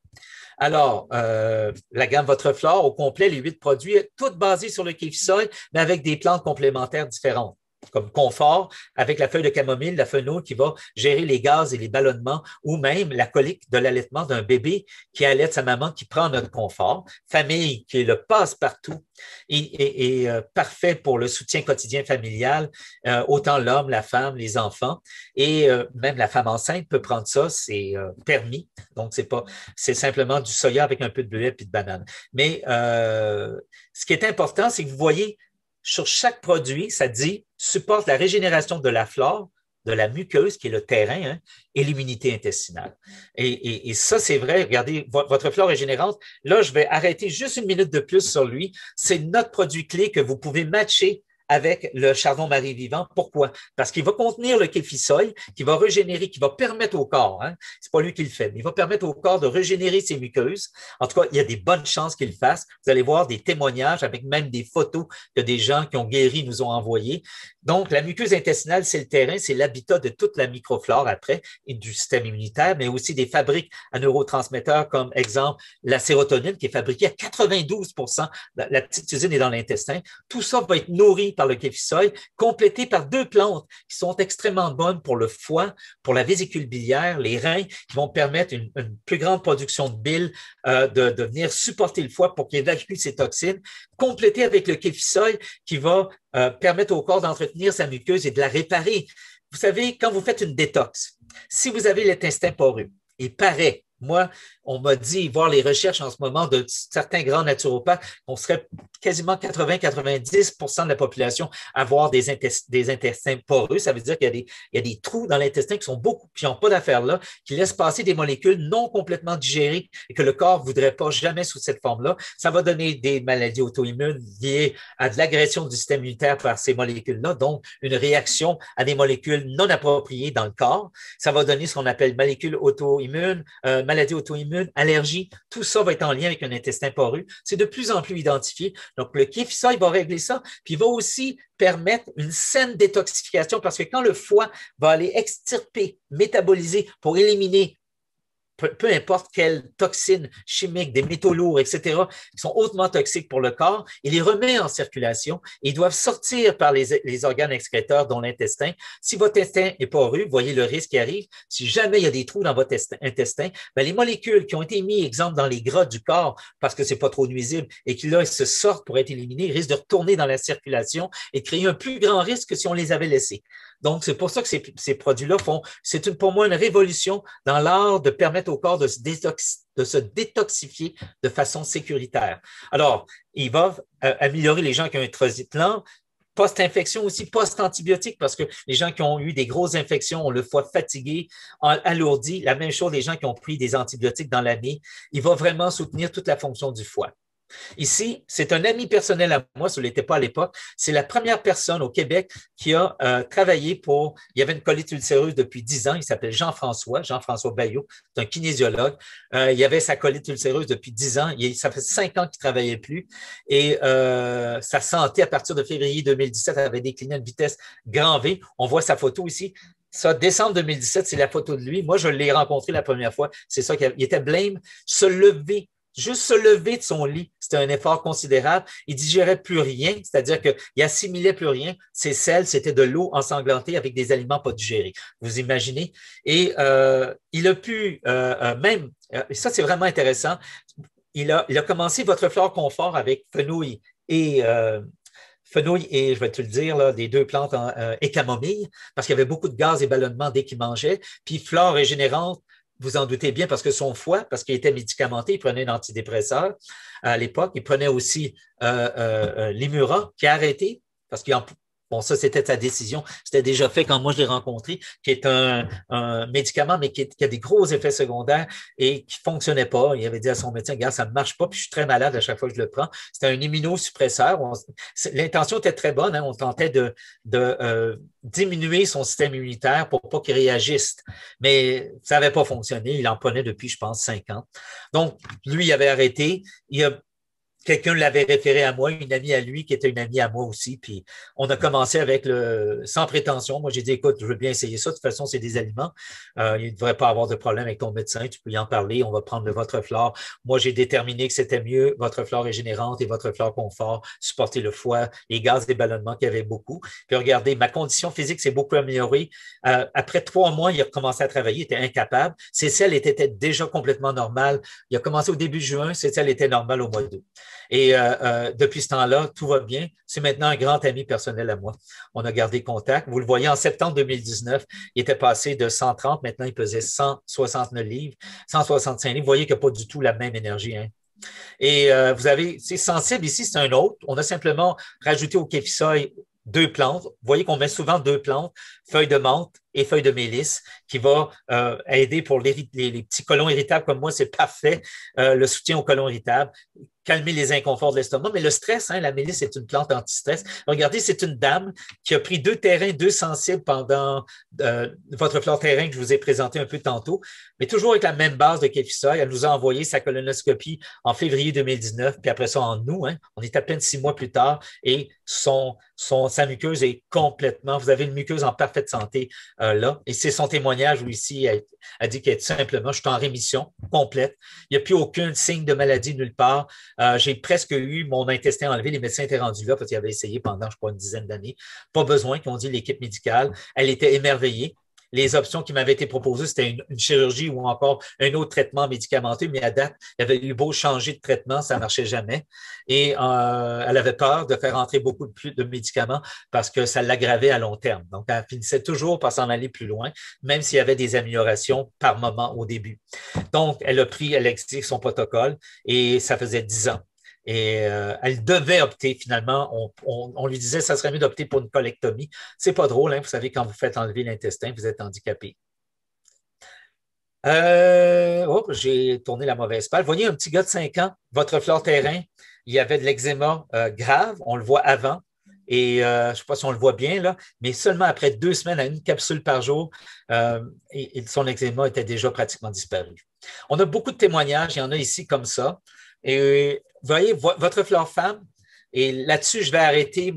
Alors, la gamme Votre Flore au complet, les 8 produits, toutes basés sur le kéfisol, mais avec des plantes complémentaires différentes, comme confort, avec la feuille de camomille, la fenouil qui va gérer les gaz et les ballonnements, ou même la colique de l'allaitement d'un bébé qui allaite sa maman, qui prend notre confort. Famille, qui est le passe-partout et parfait pour le soutien quotidien familial, autant l'homme, la femme, les enfants, et même la femme enceinte peut prendre ça, c'est permis. Donc, c'est simplement du soya avec un peu de bleuet et de banane. Mais ce qui est important, c'est que vous voyez, sur chaque produit, ça dit supporte la régénération de la flore, de la muqueuse, qui est le terrain, hein, et l'immunité intestinale. Et ça, c'est vrai. Regardez, votre flore régénérante, là, je vais arrêter juste une minute de plus sur lui. C'est notre produit clé que vous pouvez matcher avec le chardon-marie vivant. Pourquoi? Parce qu'il va contenir le kéfisol, qui va régénérer, qui va permettre au corps, hein, c'est pas lui qui le fait, mais il va permettre au corps de régénérer ses muqueuses. En tout cas, il y a des bonnes chances qu'il le fasse. Vous allez voir des témoignages avec même des photos que des gens qui ont guéri nous ont envoyées. Donc, la muqueuse intestinale, c'est le terrain, c'est l'habitat de toute la microflore après et du système immunitaire, mais aussi des fabriques à neurotransmetteurs comme exemple la sérotonine qui est fabriquée à 92%. La petite usine est dans l'intestin. Tout ça va être nourri par le kéfisol, complété par 2 plantes qui sont extrêmement bonnes pour le foie, pour la vésicule biliaire, les reins, qui vont permettre une plus grande production de bile, de venir supporter le foie pour qu'il évacue ses toxines, complété avec le kéfisol qui va permettre au corps d'entretenir sa muqueuse et de la réparer. Vous savez, quand vous faites une détox, si vous avez l'intestin poreux, il paraît, moi, on m'a dit, voir les recherches en ce moment de certains grands naturopathes, on serait quasiment 80-90% de la population à avoir des intestins poreux. Ça veut dire qu'il y a des trous dans l'intestin qui n'ont pas d'affaires là, qui laissent passer des molécules non complètement digérées et que le corps ne voudrait pas jamais sous cette forme-là. Ça va donner des maladies auto-immunes liées à de l'agression du système immunitaire par ces molécules-là, donc une réaction à des molécules non appropriées dans le corps. Ça va donner ce qu'on appelle molécules auto-immunes, maladies auto-immunes, allergies, tout ça va être en lien avec un intestin poreux. C'est de plus en plus identifié. Donc, le kéfisol, il va régler ça, puis il va aussi permettre une saine détoxification parce que quand le foie va aller extirper, métaboliser pour éliminer peu importe quelles toxines chimiques, des métaux lourds, etc., qui sont hautement toxiques pour le corps, il les remet en circulation et ils doivent sortir par les organes excréteurs, dont l'intestin. Si votre intestin est poreux, voyez le risque qui arrive. Si jamais il y a des trous dans votre intestin, ben les molécules qui ont été mises, exemple, dans les gras du corps, parce que c'est pas trop nuisible, et qui là se sortent pour être éliminées, risquent de retourner dans la circulation et de créer un plus grand risque que si on les avait laissés. Donc, c'est pour ça que ces produits-là c'est pour moi une révolution dans l'art de permettre au corps de se détoxifier de façon sécuritaire. Alors, il va améliorer les gens qui ont un transit lent, post-infection aussi, post-antibiotique, parce que les gens qui ont eu des grosses infections ont le foie fatigué, alourdi. La même chose, les gens qui ont pris des antibiotiques dans l'année. Il va vraiment soutenir toute la fonction du foie. Ici, c'est un ami personnel à moi, ce ne l'était pas à l'époque. C'est la première personne au Québec qui a travaillé il y avait une colite ulcéreuse depuis 10 ans, il s'appelle Jean-François Bayot, c'est un kinésiologue. Il y avait sa colite ulcéreuse depuis 10 ans, ça fait 5 ans qu'il ne travaillait plus et sa santé à partir de février 2017 avait décliné à une vitesse grand V. On voit sa photo ici. Ça, décembre 2017, c'est la photo de lui. Moi, je l'ai rencontré la première fois. C'est ça qu'il était blême, juste se lever de son lit, c'était un effort considérable. Il digérait plus rien, c'est-à-dire qu'il assimilait plus rien. Ses selles, c'était de l'eau ensanglantée avec des aliments pas digérés. Vous imaginez? Et il a pu même, ça c'est vraiment intéressant, il a commencé votre flore confort avec fenouil et, je vais te le dire, là, des deux plantes et camomille, parce qu'il y avait beaucoup de gaz et ballonnement dès qu'il mangeait. Puis flore régénérante, vous en doutez bien, parce que son foie, parce qu'il était médicamenté, il prenait un antidépresseur à l'époque. Il prenait aussi l'Imura, qui a arrêté, parce qu'il en bon, ça, c'était sa décision. C'était déjà fait quand moi je l'ai rencontré, qui est un médicament, mais qui a des gros effets secondaires et qui ne fonctionnait pas. Il avait dit à son médecin, regarde, ça ne marche pas, puis je suis très malade à chaque fois que je le prends. C'était un immunosuppresseur. L'intention était très bonne. Hein? On tentait de diminuer son système immunitaire pour pas qu'il réagisse. Mais ça n'avait pas fonctionné. Il en prenait depuis, je pense, 5 ans. Donc, lui, il avait arrêté. Quelqu'un l'avait référé à moi, une amie à lui qui était une amie à moi aussi. Puis on a commencé avec sans prétention. Moi, j'ai dit, écoute, je veux bien essayer ça. De toute façon, c'est des aliments. Il ne devrait pas avoir de problème avec ton médecin. Tu peux y en parler. On va prendre de votre flore. Moi, j'ai déterminé que c'était mieux votre flore régénérante et votre flore confort, supporter le foie, les gaz et ballonnements qu'il y avait beaucoup. Puis regardez, ma condition physique s'est beaucoup améliorée. Après 3 mois, il a commencé à travailler. Il était incapable. Ses selles étaient déjà complètement normales. Il a commencé au début juin. Ses selles étaient normales au mois d'août. Et depuis ce temps-là, tout va bien. C'est maintenant un grand ami personnel à moi. On a gardé contact. Vous le voyez, en septembre 2019, il était passé de 130. Maintenant, il pesait 169 livres, 165 livres. Vous voyez qu'il n'y a pas du tout la même énergie. Hein? Et vous avez, c'est sensible ici, c'est un autre. On a simplement rajouté au Kéfisoy 2 plantes. Vous voyez qu'on met souvent 2 plantes, feuilles de menthe et feuilles de mélisse, qui va aider pour les petits côlons irritables comme moi, c'est parfait. Le soutien aux côlons irritables, calmer les inconforts de l'estomac. Mais le stress, hein, la mélisse, c'est une plante anti-stress. Regardez, c'est une dame qui a pris 2 terrains, 2 sensibles pendant votre flore terrain que je vous ai présenté un peu tantôt, mais toujours avec la même base de Kéfisoy. Elle nous a envoyé sa colonoscopie en février 2019, puis après ça en août. Hein, on est à peine 6 mois plus tard et sa muqueuse est complètement, vous avez une muqueuse en parfaite santé là. Et c'est son témoignage où ici, elle dit qu'elle est simplement, je suis en rémission complète. Il n'y a plus aucun signe de maladie nulle part. J'ai presque eu mon intestin enlevé. Les médecins étaient rendus là parce qu'ils avaient essayé pendant, je crois, une dizaine d'années. Pas besoin, qu'ils ont dit l'équipe médicale. Elle était émerveillée. Les options qui m'avaient été proposées, c'était une chirurgie ou encore un autre traitement médicamenteux, mais à date, il avait eu beau changer de traitement, ça ne marchait jamais. Et elle avait peur de faire entrer beaucoup de médicaments parce que ça l'aggravait à long terme. Donc, elle finissait toujours par s'en aller plus loin, même s'il y avait des améliorations par moment au début. Donc, elle a exécuté son protocole et ça faisait 10 ans. Et elle devait opter finalement. On lui disait que ça serait mieux d'opter pour une colectomie. C'est pas drôle, hein? Vous savez, quand vous faites enlever l'intestin, vous êtes handicapé. J'ai tourné la mauvaise page. Vous voyez un petit gars de 5 ans, votre flore terrain, il y avait de l'eczéma grave, on le voit avant. Et je ne sais pas si on le voit bien, là, mais seulement après 2 semaines à une capsule par jour, et son eczéma était déjà pratiquement disparu. On a beaucoup de témoignages, il y en a ici comme ça. Et vous voyez, votre flore femme, et là-dessus, je vais arrêter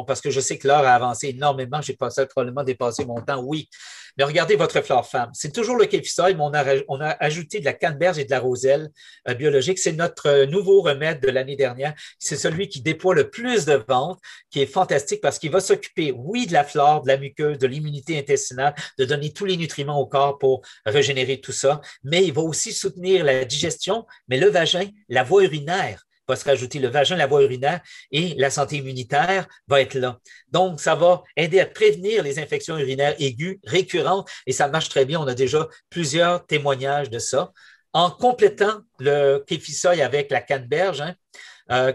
parce que je sais que l'heure a avancé énormément. J'ai probablement dépassé mon temps, oui. Mais regardez votre flore femme. C'est toujours le Kéfisoy, mais on a ajouté de la canneberge et de la roselle biologique. C'est notre nouveau remède de l'année dernière. C'est celui qui déploie le plus de ventes, qui est fantastique parce qu'il va s'occuper, oui, de la flore, de la muqueuse, de l'immunité intestinale, de donner tous les nutriments au corps pour régénérer tout ça, mais il va aussi soutenir la digestion, mais le vagin, la voie urinaire va se rajouter le vagin, la voie urinaire et la santé immunitaire va être là. Donc, ça va aider à prévenir les infections urinaires aiguës, récurrentes, et ça marche très bien. On a déjà plusieurs témoignages de ça. En complétant le Kéfisoy avec la canneberge,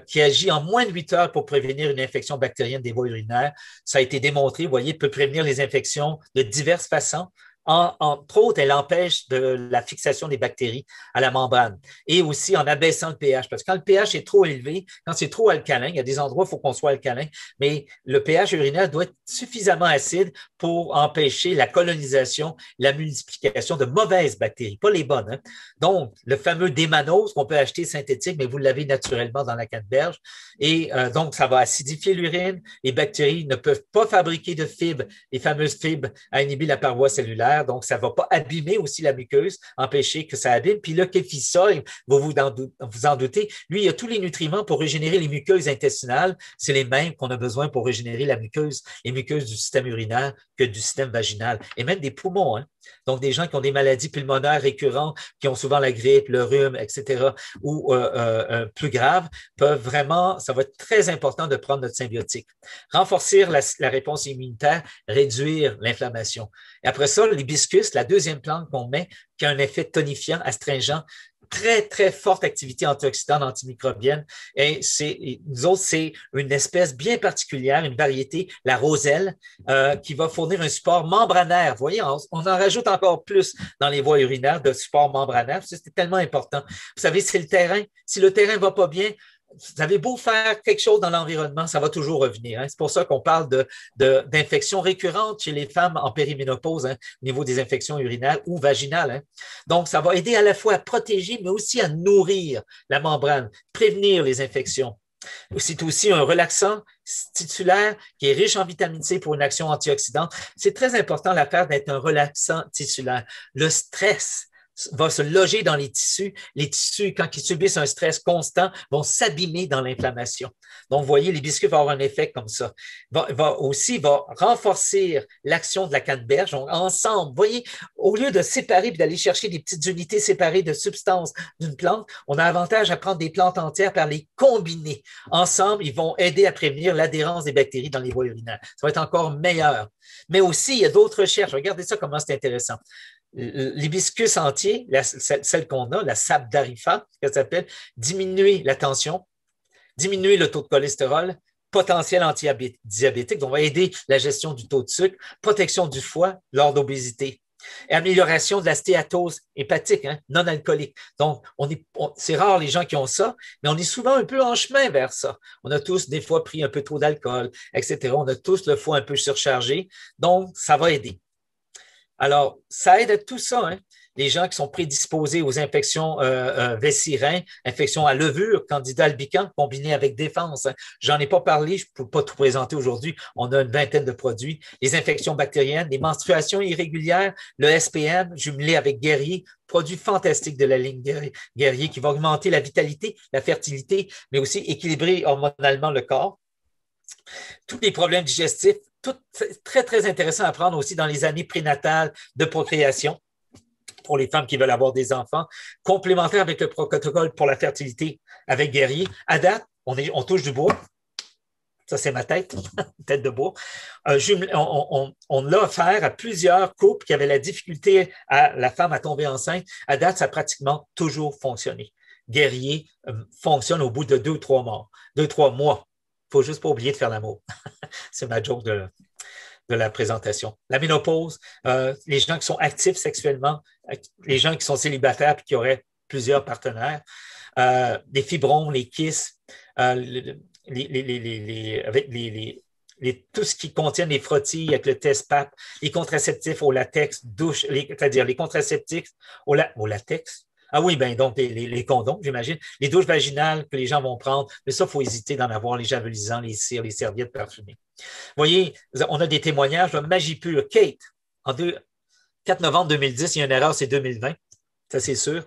qui agit en moins de 8 heures pour prévenir une infection bactérienne des voies urinaires, ça a été démontré, vous voyez, peut prévenir les infections de diverses façons. Entre autres, elle empêche de la fixation des bactéries à la membrane et aussi en abaissant le pH. Parce que quand le pH est trop élevé, quand c'est trop alcalin, il y a des endroits où il faut qu'on soit alcalin, mais le pH urinaire doit être suffisamment acide pour empêcher la colonisation, la multiplication de mauvaises bactéries, pas les bonnes. Hein. Donc, le fameux démanose qu'on peut acheter synthétique, mais vous l'avez naturellement dans la canneberge. Et donc, ça va acidifier l'urine. Les bactéries ne peuvent pas fabriquer de fibres, les fameuses fibres à inhiber la paroi cellulaire. Donc, ça ne va pas abîmer aussi la muqueuse, empêcher que ça abîme. Puis le Kéfisoy, vous en doutez, lui, il a tous les nutriments pour régénérer les muqueuses intestinales. C'est les mêmes qu'on a besoin pour régénérer les muqueuses du système urinaire que du système vaginal et même des poumons. Hein. Donc, des gens qui ont des maladies pulmonaires récurrentes, qui ont souvent la grippe, le rhume, etc., ou plus grave, peuvent vraiment, ça va être très important de prendre notre symbiotique. Renforcer la réponse immunitaire, réduire l'inflammation. Et après ça, l'hibiscus, la deuxième plante qu'on met, qui a un effet tonifiant, astringent, très, très forte activité antioxydante, antimicrobienne. Et nous autres, c'est une espèce bien particulière, une variété, la roselle, qui va fournir un support membranaire. Vous voyez, on en rajoute encore plus dans les voies urinaires de support membranaire. C'est tellement important. Vous savez, c'est le terrain. Si le terrain ne va pas bien, vous avez beau faire quelque chose dans l'environnement, ça va toujours revenir. Hein. C'est pour ça qu'on parle d'infections récurrentes chez les femmes en périménopause, hein, au niveau des infections urinaires ou vaginales. Hein. Donc, ça va aider à la fois à protéger, mais aussi à nourrir la membrane, prévenir les infections. C'est aussi un relaxant tissulaire qui est riche en vitamine C pour une action antioxydante. C'est très important l'affaire d'être un relaxant tissulaire. Le stress va se loger dans les tissus. Les tissus, quand ils subissent un stress constant, vont s'abîmer dans l'inflammation. Donc, vous voyez, l'hibiscus va avoir un effet comme ça. Va renforcer l'action de la canneberge. Donc, ensemble, vous voyez, au lieu de séparer et d'aller chercher des petites unités séparées de substances d'une plante, on a avantage à prendre des plantes entières par les combiner. Ensemble, ils vont aider à prévenir l'adhérence des bactéries dans les voies urinaires. Ça va être encore meilleur. Mais aussi, il y a d'autres recherches. Regardez ça, comment c'est intéressant. L'hibiscus entier, celle qu'on a, la Sabdarifa, qu'elle s'appelle, diminuer la tension, diminuer le taux de cholestérol, potentiel antidiabétique, donc on va aider la gestion du taux de sucre, protection du foie lors d'obésité, et amélioration de la stéatose hépatique, hein, non alcoolique. Donc, c'est rare les gens qui ont ça, mais on est souvent un peu en chemin vers ça. On a tous des fois pris un peu trop d'alcool, etc. On a tous le foie un peu surchargé, donc ça va aider. Alors, ça aide à tout ça, hein? Les gens qui sont prédisposés aux infections vessie-rein, infections à levure, candida albicans, combinées avec défense. Hein. J'en ai pas parlé, je ne peux pas tout présenter aujourd'hui. On a une vingtaine de produits. Les infections bactériennes, les menstruations irrégulières, le SPM jumelé avec Guerrier, produit fantastique de la ligne Guerrier qui va augmenter la vitalité, la fertilité, mais aussi équilibrer hormonalement le corps. Tous les problèmes digestifs, tout très, très intéressant à prendre aussi dans les années prénatales de procréation pour les femmes qui veulent avoir des enfants, complémentaire avec le protocole pour la fertilité avec Guerrier. À date, on touche du bois. Ça, c'est ma tête, tête de bois. On l'a offert à plusieurs couples qui avaient la difficulté à la femme à tomber enceinte. À date, ça a pratiquement toujours fonctionné. Guerrier fonctionne au bout de 2-3 mois. 2-3 mois. Il ne faut juste pas oublier de faire l'amour. C'est ma joke de la présentation. La ménopause, les gens qui sont actifs sexuellement, les gens qui sont célibataires et qui auraient plusieurs partenaires, les fibrons, les kystes, tout ce qui contient les frottis avec le test PAP, les contraceptifs au latex, c'est-à-dire les contraceptifs au latex. Ah oui, ben donc les condoms, j'imagine. Les douches vaginales que les gens vont prendre, mais ça, il faut hésiter d'en avoir, les javelisants, les cires, les serviettes parfumées. Vous voyez, on a des témoignages de Magie Pure. Kate, 4 novembre 2010, il y a une erreur, c'est 2020, ça c'est sûr.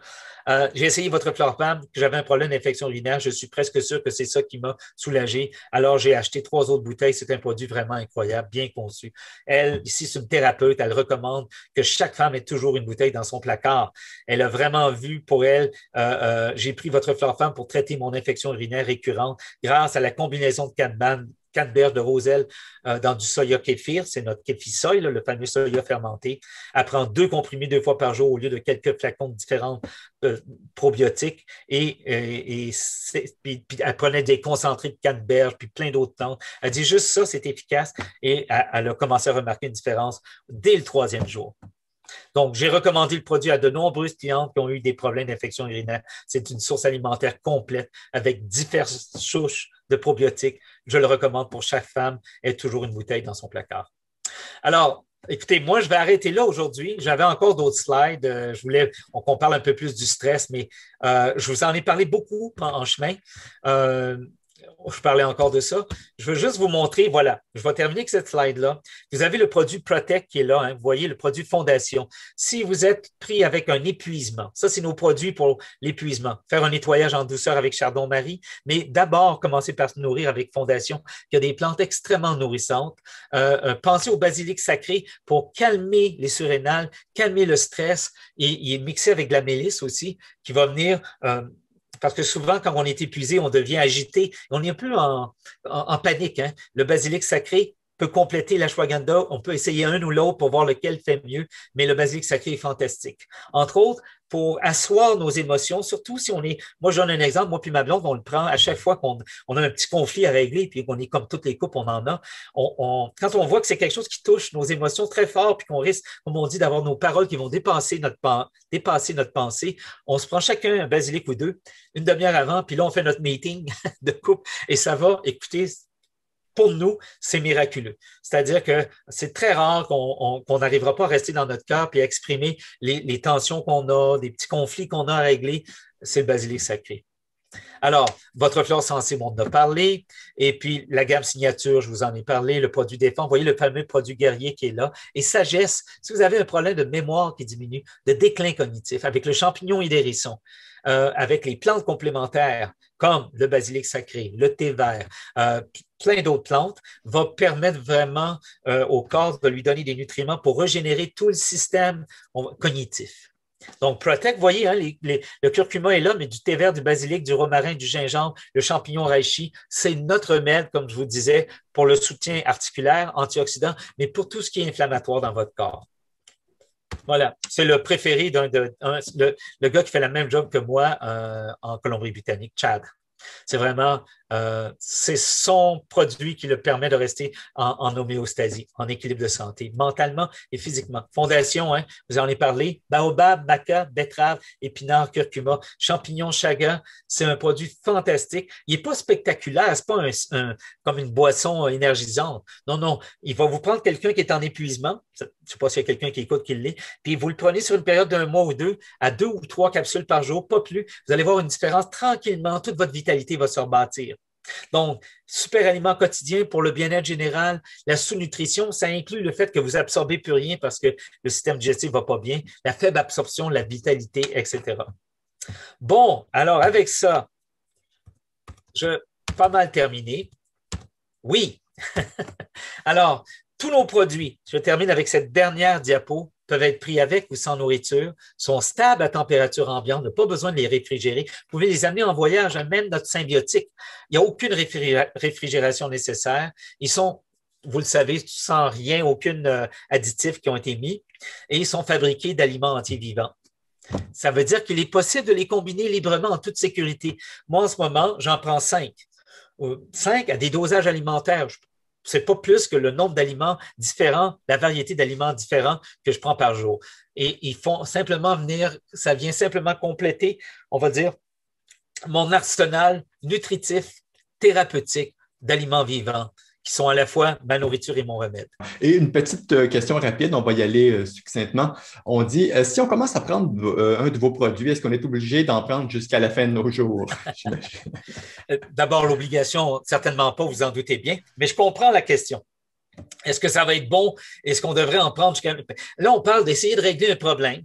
J'ai essayé votre Florpam, que j'avais un problème d'infection urinaire. Je suis presque sûr que c'est ça qui m'a soulagé. Alors, j'ai acheté 3 autres bouteilles. C'est un produit vraiment incroyable, bien conçu. Elle, ici, c'est une thérapeute. Elle recommande que chaque femme ait toujours une bouteille dans son placard. Elle a vraiment vu pour elle, j'ai pris votre Florpam pour traiter mon infection urinaire récurrente grâce à la combinaison de canneberge de roselle dans du soya kéfir, c'est notre kéfisoy, le fameux soya fermenté. Elle prend 2 comprimés 2 fois par jour au lieu de quelques flacons de différents probiotiques puis elle prenait des concentrés de canneberge puis plein d'autres plantes. Elle dit juste ça, c'est efficace et elle a commencé à remarquer une différence dès le 3e jour. Donc, j'ai recommandé le produit à de nombreuses clientes qui ont eu des problèmes d'infection urinaire. C'est une source alimentaire complète avec diverses souches de probiotiques. Je le recommande pour chaque femme. Elle a toujours une bouteille dans son placard. Alors, écoutez, moi, je vais arrêter là aujourd'hui. J'avais encore d'autres slides. Je voulais qu'on parle un peu plus du stress, mais je vous en ai parlé beaucoup en chemin. je parlais encore de ça. Je veux juste vous montrer, voilà, je vais terminer avec cette slide-là. Vous avez le produit Protect qui est là, hein, vous voyez le produit Fondation. Si vous êtes pris avec un épuisement, ça, c'est nos produits pour l'épuisement. Faire un nettoyage en douceur avec Chardon-Marie, mais d'abord, commencez par se nourrir avec Fondation, qui a des plantes extrêmement nourrissantes. Pensez au basilic sacré pour calmer les surrénales, calmer le stress, et il est mixé avec de la mélisse aussi, qui va venir parce que souvent, quand on est épuisé, on devient agité. On est un peu en panique. Hein? Le basilic sacré peut compléter l'ashwagandha. On peut essayer un ou l'autre pour voir lequel fait mieux, mais le basilic sacré est fantastique. Entre autres, pour asseoir nos émotions, surtout si on est… Moi, je donne un exemple. Moi puis ma blonde, on le prend à chaque fois qu'on a un petit conflit à régler, puis qu'on est comme toutes les couples, on en a. Quand on voit que c'est quelque chose qui touche nos émotions très fort, puis qu'on risque, comme on dit, d'avoir nos paroles qui vont dépasser notre pensée, on se prend chacun un basilic ou deux, une demi-heure avant, puis là, on fait notre meeting de couple, et ça va, écoutez, pour nous, c'est miraculeux. C'est-à-dire que c'est très rare qu'on n'arrivera pas à rester dans notre cœur et à exprimer les tensions qu'on a, des petits conflits qu'on a à régler. C'est le basilic sacré. Alors, votre fleur sensible, on en a parlé. Et puis, la gamme signature, je vous en ai parlé. Le produit défense, vous voyez le fameux produit guerrier qui est là. Et sagesse, si vous avez un problème de mémoire qui diminue, de déclin cognitif, avec le champignon idérison, avec les plantes complémentaires, comme le basilic sacré, le thé vert, plein d'autres plantes, va permettre vraiment au corps de lui donner des nutriments pour régénérer tout le système cognitif. Donc, Protect, vous voyez, hein, le curcuma est là, mais du thé vert, du basilic, du romarin, du gingembre, le champignon reishi, c'est notre remède, comme je vous disais, pour le soutien articulaire, antioxydant, mais pour tout ce qui est inflammatoire dans votre corps. Voilà, c'est le préféré le gars qui fait la même job que moi en Colombie-Britannique, Chad. C'est vraiment, c'est son produit qui le permet de rester en homéostasie, en équilibre de santé, mentalement et physiquement. Fondation, hein, vous en avez parlé, baobab, maca, betterave, épinard, curcuma, champignons, chaga, c'est un produit fantastique. Il n'est pas spectaculaire, c'est pas comme une boisson énergisante. Non, non, il va vous prendre quelqu'un qui est en épuisement, je ne sais pas s'il y a quelqu'un qui écoute qui l'est, puis vous le prenez sur une période d'un mois ou deux, à 2 ou 3 capsules par jour, pas plus. Vous allez voir une différence tranquillement, toute votre vitalité va se rebâtir. Donc, super aliment quotidien pour le bien-être général. La sous-nutrition, ça inclut le fait que vous absorbez plus rien parce que le système digestif va pas bien, la faible absorption, la vitalité, etc. Bon, alors avec ça, je pas mal terminé. Oui. Alors, tous nos produits, je termine avec cette dernière diapo, peuvent être pris avec ou sans nourriture, sont stables à température ambiante, n'a pas besoin de les réfrigérer. Vous pouvez les amener en voyage, même notre symbiotique. Il n'y a aucune réfrigération nécessaire. Ils sont, vous le savez, sans rien, aucun additif qui ont été mis, et ils sont fabriqués d'aliments entiers vivants. Ça veut dire qu'il est possible de les combiner librement en toute sécurité. Moi, en ce moment, j'en prends 5. 5 à des dosages alimentaires. Ce n'est pas plus que le nombre d'aliments différents, la variété d'aliments différents que je prends par jour. Et ils font simplement venir, ça vient simplement compléter, on va dire, mon arsenal nutritif, thérapeutique d'aliments vivants qui sont à la fois ma nourriture et mon remède. Et une petite question rapide, on va y aller succinctement. On dit, si on commence à prendre un de vos produits, est-ce qu'on est obligé d'en prendre jusqu'à la fin de nos jours? D'abord, l'obligation, certainement pas, vous en doutez bien, mais je comprends la question. Est-ce que ça va être bon? Est-ce qu'on devrait en prendre jusqu'à… Là, on parle d'essayer de régler un problème.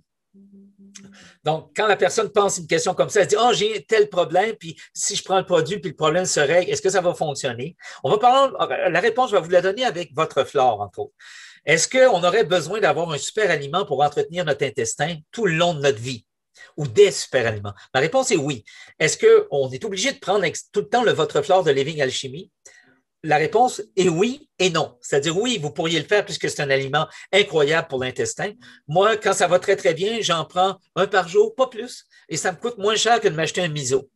Donc, quand la personne pense une question comme ça, elle dit « Ah, j'ai tel problème, puis si je prends le produit, puis le problème se règle, est-ce que ça va fonctionner? » On va parler, la réponse, je vais vous la donner avec votre flore, entre autres. Est-ce qu'on aurait besoin d'avoir un super aliment pour entretenir notre intestin tout le long de notre vie? Ou des super aliments? Ma réponse est oui. Est-ce qu'on est obligé de prendre tout le temps le votre flore de Living Alchemy? La réponse est oui et non. C'est-à-dire, oui, vous pourriez le faire puisque c'est un aliment incroyable pour l'intestin. Moi, quand ça va très, très bien, j'en prends un par jour, pas plus. Et ça me coûte moins cher que de m'acheter un miso.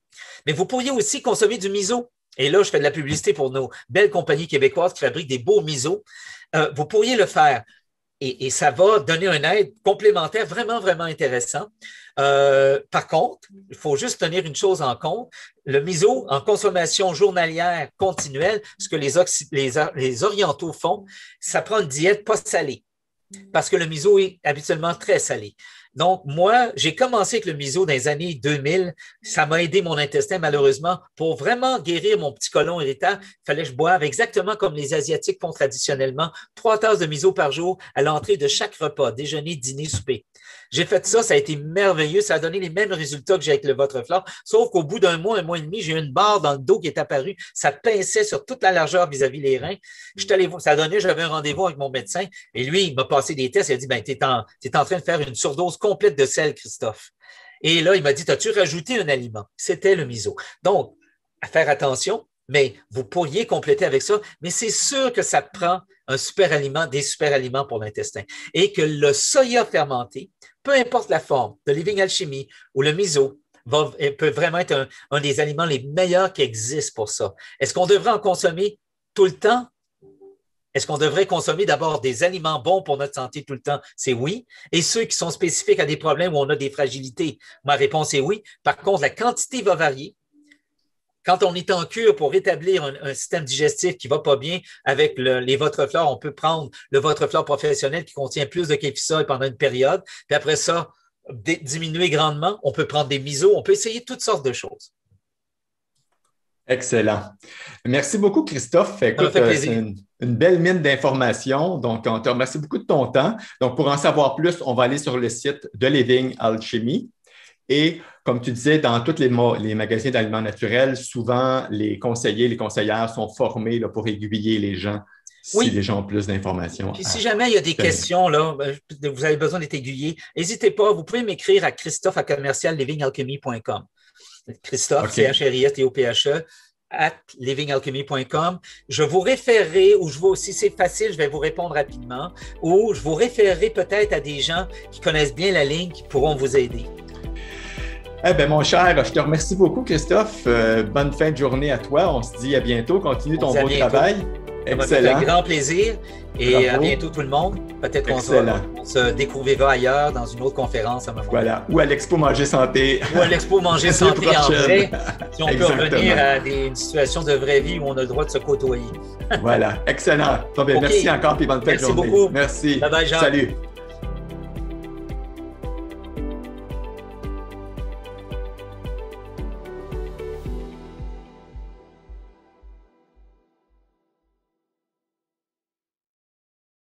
Mais vous pourriez aussi consommer du miso. Et là, je fais de la publicité pour nos belles compagnies québécoises qui fabriquent des beaux misos. Vous pourriez le faire. Et ça va donner un aide complémentaire vraiment, vraiment intéressant. Par contre, il faut juste tenir une chose en compte. Le miso, en consommation journalière continuelle, ce que les orientaux font, ça prend une diète pas salée parce que le miso est habituellement très salé. Donc, moi, j'ai commencé avec le miso dans les années 2000. Ça m'a aidé mon intestin, malheureusement. Pour vraiment guérir mon petit côlon irritable, il fallait que je boive exactement comme les Asiatiques font traditionnellement, 3 tasses de miso par jour à l'entrée de chaque repas, déjeuner, dîner, souper. J'ai fait ça a été merveilleux. Ça a donné les mêmes résultats que j'ai avec le Votreflor, sauf qu'au bout d'un mois et demi, j'ai eu une barre dans le dos qui est apparue. Ça pinçait sur toute la largeur vis-à-vis les reins. Ça a donné, j'avais un rendez-vous avec mon médecin et lui, il m'a passé des tests. Il a dit, ben, t'es en train de faire une surdose complète de sel, Christophe. Et là, il m'a dit, as-tu rajouté un aliment? C'était le miso. Donc, à faire attention, mais vous pourriez compléter avec ça, mais c'est sûr que ça prend un super aliment, des super aliments pour l'intestin. Et que le soya fermenté, peu importe la forme, de Living Alchemy ou le miso, peut vraiment être un des aliments les meilleurs qui existent pour ça. Est-ce qu'on devrait en consommer tout le temps? Est-ce qu'on devrait consommer d'abord des aliments bons pour notre santé tout le temps? C'est oui. Et ceux qui sont spécifiques à des problèmes où on a des fragilités? Ma réponse est oui. Par contre, la quantité va varier. Quand on est en cure pour rétablir un système digestif qui ne va pas bien avec les Votreflor, on peut prendre le Votreflor professionnel qui contient plus de kéfisol pendant une période. Puis après ça, diminuer grandement. On peut prendre des misos. On peut essayer toutes sortes de choses. Excellent. Merci beaucoup, Christophe. Écoute, c'est une belle mine d'informations. Donc, on te remercie beaucoup de ton temps. Donc, pour en savoir plus, on va aller sur le site de Living Alchemy. Et comme tu disais, dans tous les magasins d'aliments naturels, souvent, les conseillers, les conseillères sont formés là, pour aiguiller les gens si les gens ont plus d'informations. Puis si jamais il y a des questions, là, vous avez besoin d'être aiguillé, n'hésitez pas, vous pouvez m'écrire à christophe@livingalchemy.com. Christophe, CHRISTOPHE, @livingalchemy.com. Je vous référerai, si c'est facile, je vais vous répondre rapidement, ou je vous référerai peut-être à des gens qui connaissent bien la ligne qui pourront vous aider. Eh bien, mon cher, je te remercie beaucoup, Christophe. Bonne fin de journée à toi. On se dit à bientôt. Continue ton beau travail. Excellent. Ça m'a fait un grand plaisir. Et bravo. À bientôt tout le monde. Peut-être qu'on se découvrira ailleurs dans une autre conférence à un moment. Voilà. Ou à l'Expo Manger Santé. Ou à l'Expo Manger Santé en vrai. Si on peut revenir à une situation de vraie vie où on a le droit de se côtoyer. Voilà. Excellent. Bon, bien, okay. Merci encore et bonne fin de journée. Merci beaucoup. Merci. Bye bye, Jean. Salut.